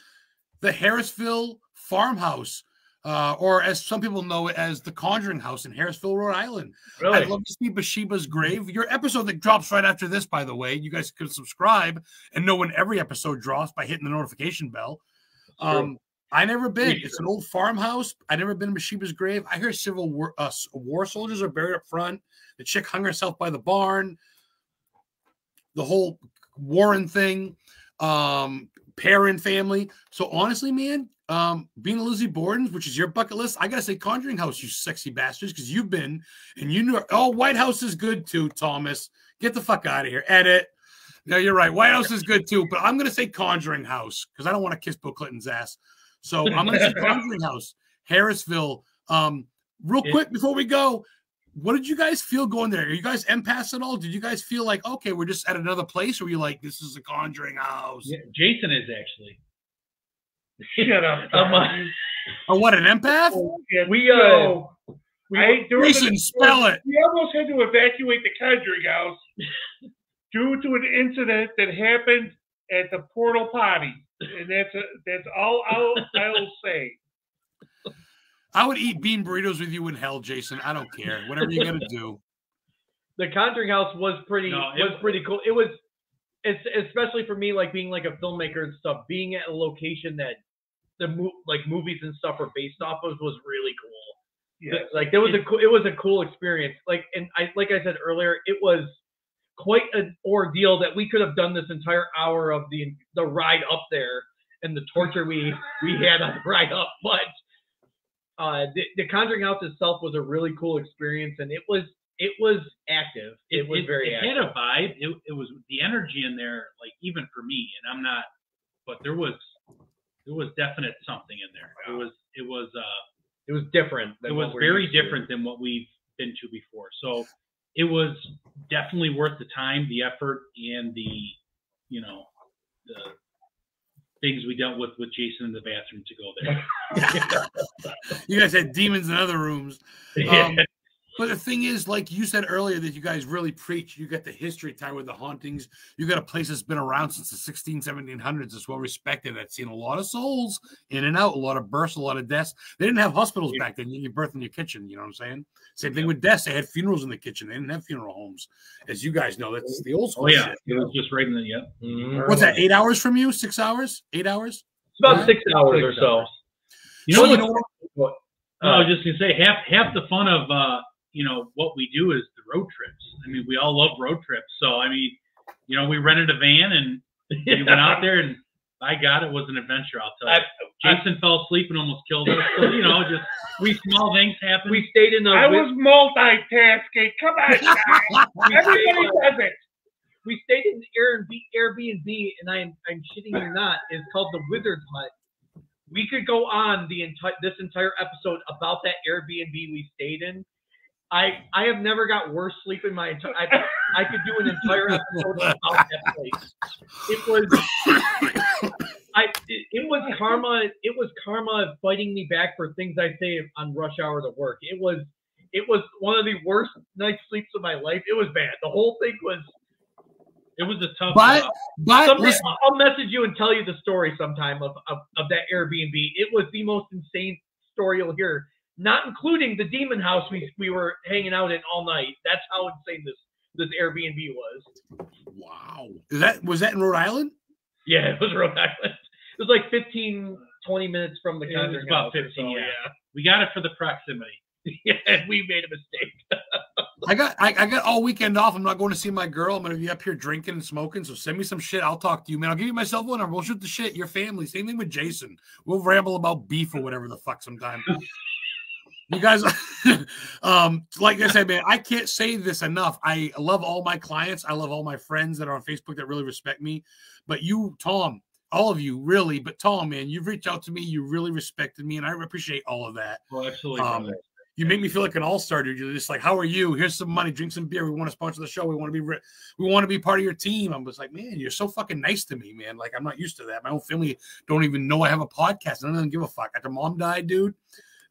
the Harrisville farmhouse, or as some people know it as the Conjuring House in Harrisville, Rhode Island. Really? I'd love to see Bathsheba's grave. Your episode that drops right after this, by the way, you guys can subscribe and know when every episode drops by hitting the notification bell. I never been. It's an old farmhouse. I never been to Bathsheba's grave. I hear Civil War soldiers are buried up front. The chick hung herself by the barn. The whole Warren thing, Perrin family. So honestly, man, being a Lizzie Borden's, which is your bucket list, I gotta say Conjuring House, you sexy bastards, because you've been and you know. Oh, White House is good too, Thomas. Get the fuck out of here. Edit. No, you're right. White House is good too, but I'm gonna say Conjuring House because I don't want to kiss Bill Clinton's ass. So I'm gonna say Conjuring House, Harrisville. Real quick before we go. What did you guys feel going there? Are you guys empaths at all? Did you guys feel like, okay, we're just at another place? Or were you like, this is a Conjuring House? Yeah, Jason is actually. Shut up. Oh, what, an empath? Jason, spell it. We almost had to evacuate the Conjuring House due to an incident that happened at the portal potty, and that's all I'll say. I would eat bean burritos with you in hell, Jason. I don't care. Whatever you got to do. The Conjuring House was pretty pretty cool. It was, especially for me, like being like a filmmaker and stuff, being at a location that like movies and stuff are based off of was really cool. Yeah, like it was a cool experience. Like I said earlier, it was quite an ordeal that we could have done this entire hour of the ride up there and the torture we had on the ride up, but the Conjuring House itself was a really cool experience, and it was active. It was very active. It had a vibe. It was the energy in there, like even for me, and I'm not, but there was definite something in there. It was different. It was very different than what we've been to before. So it was definitely worth the time, the effort, and the things we dealt with Jason in the bathroom to go there. You guys had demons in other rooms. But the thing is, like you said earlier, that you guys really preach. You got the history time with the hauntings. You got a place that's been around since the 1700s. It's well respected. That's seen a lot of souls in and out, a lot of births, a lot of deaths. They didn't have hospitals back then. You birth in your kitchen. You know what I'm saying? Same thing with deaths. They had funerals in the kitchen. They didn't have funeral homes. As you guys know, that's the old school shit. It was just right in the, What's that, 8 hours from you? 6 hours? 8 hours? It's about 6 hours or so. You know what? I was just going to say, half the fun of, what we do is the road trips. I mean, we all love road trips. So, I mean, we rented a van and we went out there, and by God, it was an adventure, I'll tell you. Jason fell asleep and almost killed us. So, just small things happen. We stayed in I was multitasking. Come on, guys. Everybody does it. We stayed in Airbnb, and I'm shitting you not, it's called the Wizard's Hut. We could go on this entire episode about that Airbnb we stayed in. I have never got worse sleep in my entire. I could do an entire episode about that place. It was karma. It was karma fighting me back for things I say on rush hour to work. It was one of the worst night's sleeps of my life. It was bad. The whole thing was. It was a tough. But I'll message you and tell you the story sometime of that Airbnb. It was the most insane story you'll hear. Not including the demon house we were hanging out in all night. That's how insane this Airbnb was. Wow. Was that in Rhode Island? Yeah, it was Rhode Island. It was like 15, 20 minutes from the Conjuring House. About 15, so, yeah. We got it for the proximity. Yeah, we made a mistake. I got all weekend off. I'm not going to see my girl. I'm going to be up here drinking and smoking. So send me some shit. I'll talk to you, man. I'll give you my cell phone number. We'll shoot the shit. Your family. Same thing with Jason. We'll ramble about beef or whatever the fuck sometime. You guys, like I said, man, I can't say this enough. I love all my clients. I love all my friends that are on Facebook that really respect me. But you, Tom, all of you, really. But Tom, man, you've reached out to me. You really respected me, and I appreciate all of that. Well, absolutely. You make me feel like an all-star, dude. You're just like, how are you? Here's some money. Drink some beer. We want to sponsor the show. We want to be part of your team. I'm just like, man, you're so fucking nice to me, man. Like, I'm not used to that. My own family don't even know I have a podcast. I don't give a fuck. After mom died, dude,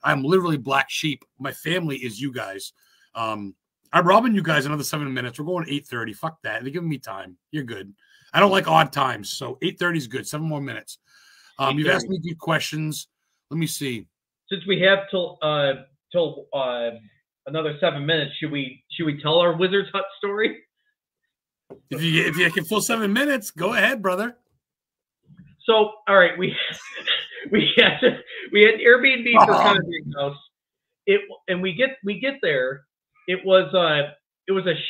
I'm literally black sheep. My family is you guys. I'm robbing you guys another 7 minutes. We're going 8:30. Fuck that. They're giving me time. You're good. I don't like odd times, so 8:30 is good. 7 more minutes. You've asked me good questions. Let me see. Since we have till another 7 minutes, should we tell our Wizard's Hut story? If you can fill 7 minutes, go ahead, brother. So, all right, we had Airbnb for Conjuring House. And we get there. It was a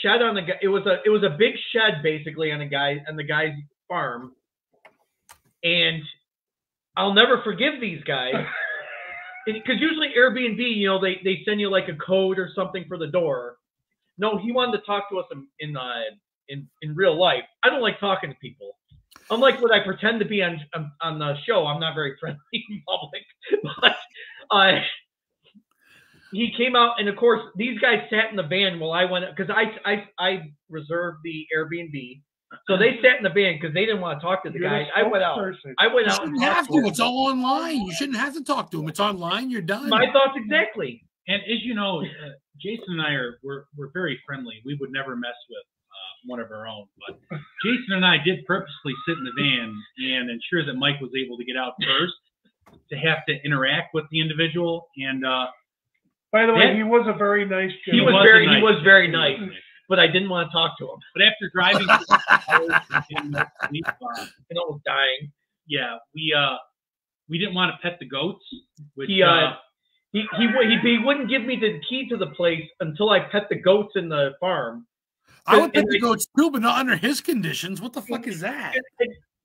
shed on it was a big shed basically on the guy's farm. And I'll never forgive these guys. Because usually Airbnb, they send you like a code or something for the door. No, he wanted to talk to us in real life. I don't like talking to people. Unlike what I pretend to be on the show, I'm not very friendly in public. But he came out, and of course, these guys sat in the van while I went, because I reserved the Airbnb. So they sat in the van because they didn't want to talk to the guys. I went out. You shouldn't have to. It's all online. You shouldn't have to talk to them. It's online. You're done. My thoughts exactly. And as you know, Jason and I we're very friendly. We would never mess with one of our own. But Jason and I did purposely sit in the van and ensure that Mike was able to get out first to have to interact with the individual. And by the way, he was a very nice gentleman. He was very nice, but I didn't want to talk to him. But after driving and almost dying, yeah, we didn't want to pet the goats. Which, he wouldn't give me the key to the place until I pet the goats in the farm. I would pet the goats too, but not under his conditions. What the fuck is that?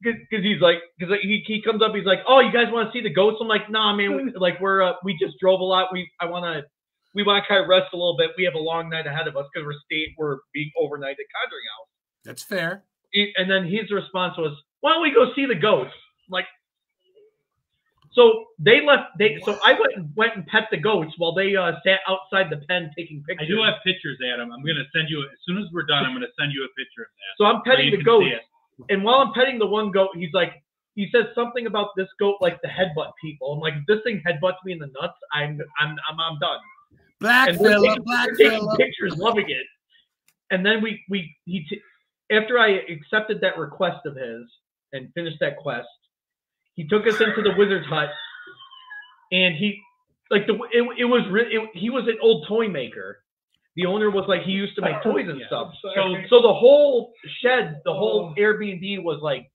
Because he comes up, he's like, "Oh, you guys want to see the goats?" I'm like, "Nah, man. We just drove a lot. We want to kind of rest a little bit. We have a long night ahead of us because we're being overnight at Conjuring House." That's fair. And then his response was, "Why don't we go see the goats?" I'm like, so they left. So I went and pet the goats while they sat outside the pen taking pictures. I do have pictures, Adam. I'm going to send you, as soon as we're done, I'm going to send you a picture of that. So I'm petting the goats, and while I'm petting the one goat, he says something about this goat like the headbutt people. I'm like, if this thing headbutts me in the nuts, I'm done. Black fella. Taking pictures, loving it. And then after I accepted that request of his and finished that quest, he took us into the wizard's hut, and he was an old toy maker. The owner was like, he used to make toys and stuff. So the whole shed, the whole Airbnb was like,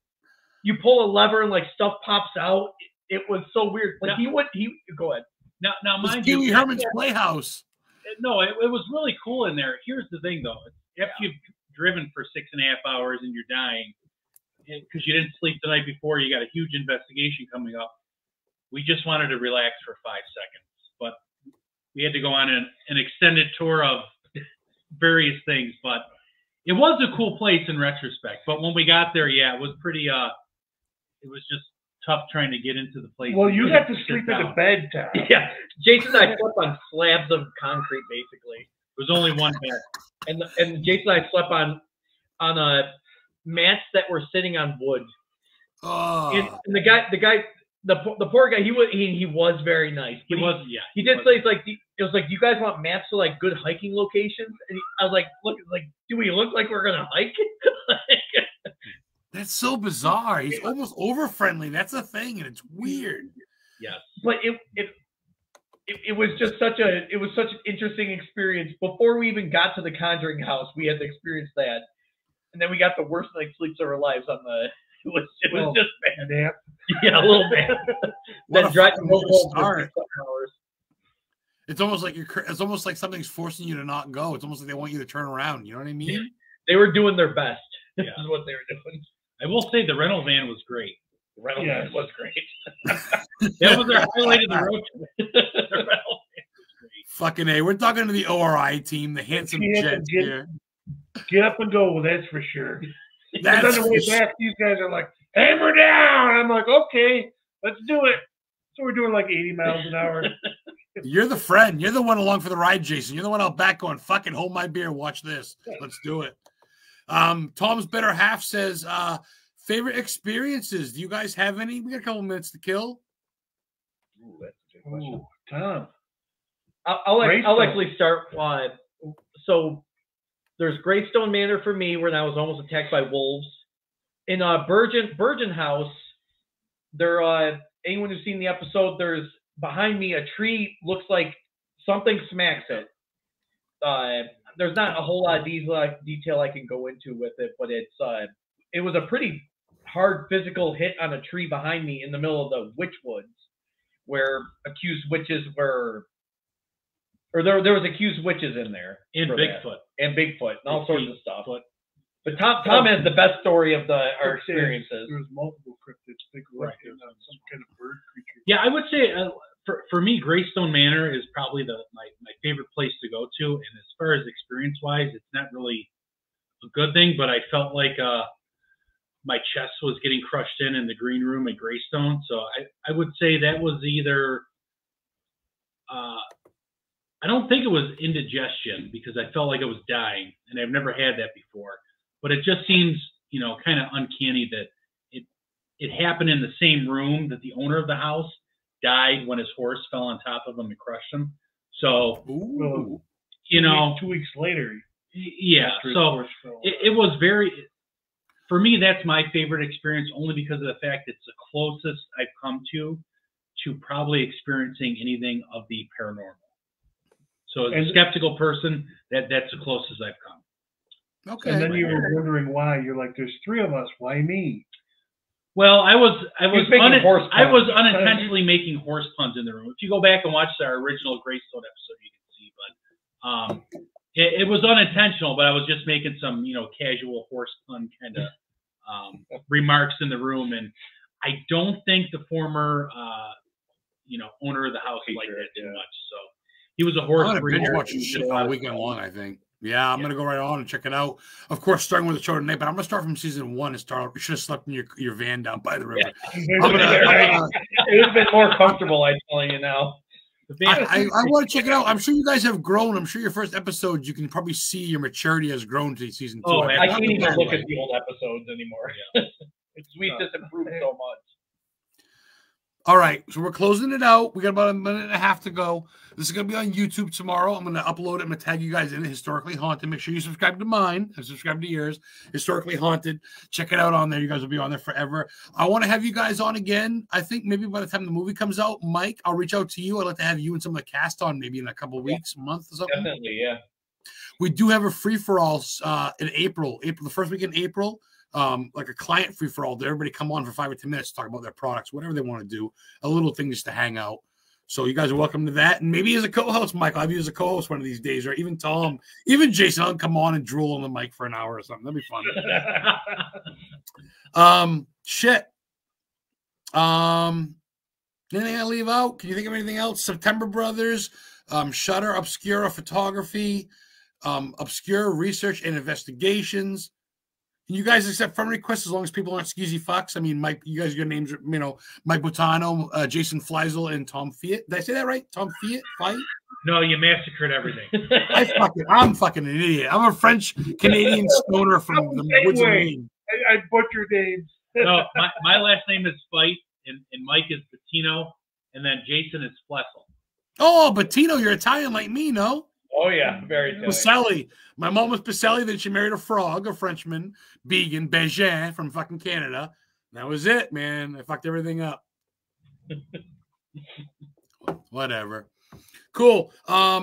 you pull a lever and like stuff pops out. It was so weird. Like go ahead. Now mind you, Pee Wee Herman's Playhouse. No, it was really cool in there. Here's the thing though, after you've driven for 6.5 hours and you're dying, because you didn't sleep the night before, you got a huge investigation coming up. We just wanted to relax for 5 seconds, but we had to go on an extended tour of various things. But it was a cool place in retrospect. But when we got there, yeah, it was pretty. It was just tough trying to get into the place. Well, you got to sleep in a bed, Tom. Yeah, Jason and I slept on slabs of concrete, basically. It was only one bed, and Jason and I slept on mats that were sitting on wood. Oh. And the poor guy, he was very nice. He did say it was like, do you guys want maps to like good hiking locations? And I was like, do we look like we're gonna hike? That's so bizarre. He's almost over friendly. That's a thing, and it's weird. Yes, but it was just such an interesting experience. Before we even got to the Conjuring House, we had to experience that. And then we got the worst night's sleeps of our lives on the. It was just bad. Nap. Yeah, a little bit. Then driving home for 6 hours. It's almost like something's forcing you to not go. It's almost like they want you to turn around. You know what I mean? They were doing their best. Yeah. This is what they were doing. I will say the rental van was great. The rental van was great. That was their highlight of the road trip. The rental van was great. Fucking A. We're talking to the ORI team, the handsome gents here. Get up and go, that's for sure. That's on the way back, these guys are like, hammer down. I'm like, okay, let's do it. So we're doing like 80 miles an hour. You're the friend. You're the one along for the ride, Jason. You're the one out back going, fucking hold my beer, watch this. Let's do it. Tom's better half says, favorite experiences. Do you guys have any? We got a couple minutes to kill. Ooh, that's a good question. Tom. I'll actually start. So there's Greystone Manor for me, when I was almost attacked by wolves. In Virgin House, anyone who's seen the episode, there's behind me a tree, looks like something smacks it. There's not a whole lot of detail I can go into with it, but it was a pretty hard physical hit on a tree behind me in the middle of the witch woods, where accused witches were. Or there was accused witches in there. And Bigfoot. And all sorts of stuff. But Tom has the best story of our experiences. There was multiple cryptids. Some kind of bird creature. Yeah, I would say for me, Greystone Manor is probably my favorite place to go to. And as far as experience-wise, it's not really a good thing, but I felt like my chest was getting crushed in the green room at Greystone. So I would say that was either I don't think it was indigestion, because I felt like I was dying, and I've never had that before. But it just seems, kind of uncanny that it happened in the same room that the owner of the house died when his horse fell on top of him and crushed him. So, 2 weeks later. Yeah, so it was very, for me, that's my favorite experience only because of the fact it's the closest I've come to probably experiencing anything of the paranormal. So as a skeptical person, that's the closest I've come. Okay. And then you were wondering why. You're like, there's 3 of us. Why me? Well, I was unintentionally puns. making horse puns in the room. If you go back and watch our original Greystone episode, you can see. But it was unintentional, but I was just making some, casual horse pun kind of remarks in the room, and I don't think the former, owner of the house liked that too much. So he was a horse. I'm gonna binge watch this shit all weekend long, I think. Yeah, I'm gonna go right on and check it out. Of course, starting with the show tonight, but I'm gonna start from season 1 and start. You should have slept in your van down by the river. Yeah. It would have been more comfortable, I'm telling you now. I want to check it out. I'm sure you guys have grown. I'm sure your first episodes, you can probably see your maturity has grown to season 2. Oh, I can't even look at the old episodes anymore. We've just improved so much. All right, so we're closing it out. We got about a minute and a half to go. This is going to be on YouTube tomorrow. I'm going to upload it. I'm going to tag you guys in it, Historically Haunted. Make sure you subscribe to mine and subscribe to yours, Historically Haunted. Check it out on there. You guys will be on there forever. I want to have you guys on again. I think maybe by the time the movie comes out, Mike, I'll reach out to you. I'd like to have you and some of the cast on maybe in a couple of weeks, a month or something. Definitely, yeah. We do have a free-for-all in April, the first week in April. Like a client free-for-all. Everybody come on for 5 or 10 minutes to talk about their products, whatever they want to do. A little thing just to hang out. So you guys are welcome to that. And maybe as a co-host, Mike, I'll have you as a co-host one of these days, or even Tom, even Jason, I'll come on and drool on the mic for an hour or something. That'd be fun. Shit. Anything I leave out? Can you think of anything else? September Brothers, Shutter, Obscura Photography, Obscure Research and Investigations. Can you guys accept friend requests as long as people aren't skeezy fucks? I mean, Mike, you guys, your names are, Mike Buttino, Jason Fleisel, and Tom Fiat. Did I say that right? Tom Fiat? Fight? No, you massacred everything. I'm fucking an idiot. I'm a French-Canadian stoner from the woods of Maine. I butchered names. No, my last name is Fight, and Mike is Buttino, and then Jason is Flessel. Oh, Buttino, you're Italian like me, no? Oh, yeah, very Italian. Pacelli. My mom was Pacelli, then she married a frog, a Frenchman, Began, Bégin from fucking Canada. That was it, man. I fucked everything up. Whatever. Cool. Yeah,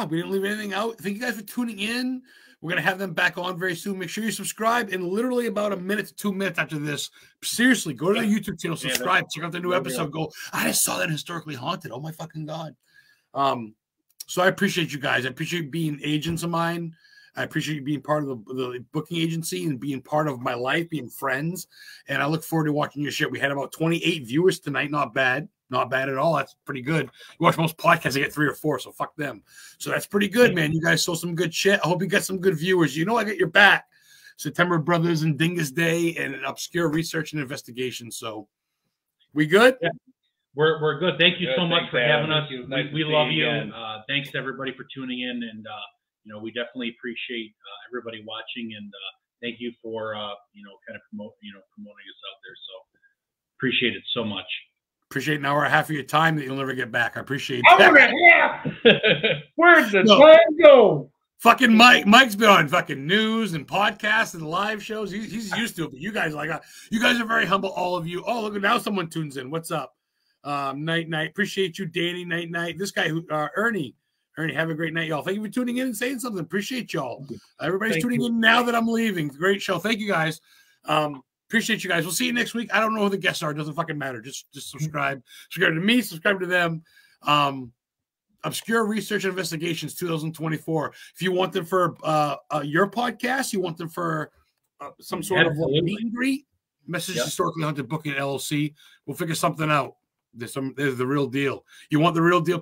we didn't leave anything out. Thank you guys for tuning in. We're going to have them back on very soon. Make sure you subscribe. In literally about a minute to 2 minutes after this, seriously, go to the YouTube channel, subscribe, check out the new episode. Go, I just saw that Historically Haunted. Oh, my fucking God. So I appreciate you guys. I appreciate being agents of mine. I appreciate you being part of the booking agency and being part of my life, being friends. And I look forward to watching your shit. We had about 28 viewers tonight. Not bad. Not bad at all. That's pretty good. You watch most podcasts, I get 3 or 4, so fuck them. So that's pretty good, man. You guys saw some good shit. I hope you got some good viewers. You know I got your back. September Brothers and Dingus Day and Obscure Research and Investigation. So we good? Yeah. We're good. Thank you so much for having us. Nice we love you. Thanks to everybody for tuning in, and we definitely appreciate everybody watching, and thank you for kind of promoting us out there. So appreciate it so much. Appreciate an hour and a half of your time that you'll never get back. I appreciate that. Hour and a half. Where'd the time go? Fucking Mike's been on fucking news and podcasts and live shows. He's used to it, but you guys you guys are very humble, all of you. Oh, look, now someone tunes in. What's up? Night. Appreciate you, Danny. Night. This guy who Ernie, have a great night, y'all. Thank you for tuning in and saying something. Appreciate y'all. Everybody's tuning in now that I'm leaving. Great show. Thank you guys. Appreciate you guys. We'll see you next week. I don't know who the guests are. It doesn't fucking matter. Just subscribe. Subscribe to me, subscribe to them. Obscure Research and Investigations 2024. If you want them for your podcast, you want them for some sort of meet and greet, message Historically Haunted Booking LLC. We'll figure something out. There's the real deal. You want the real deal,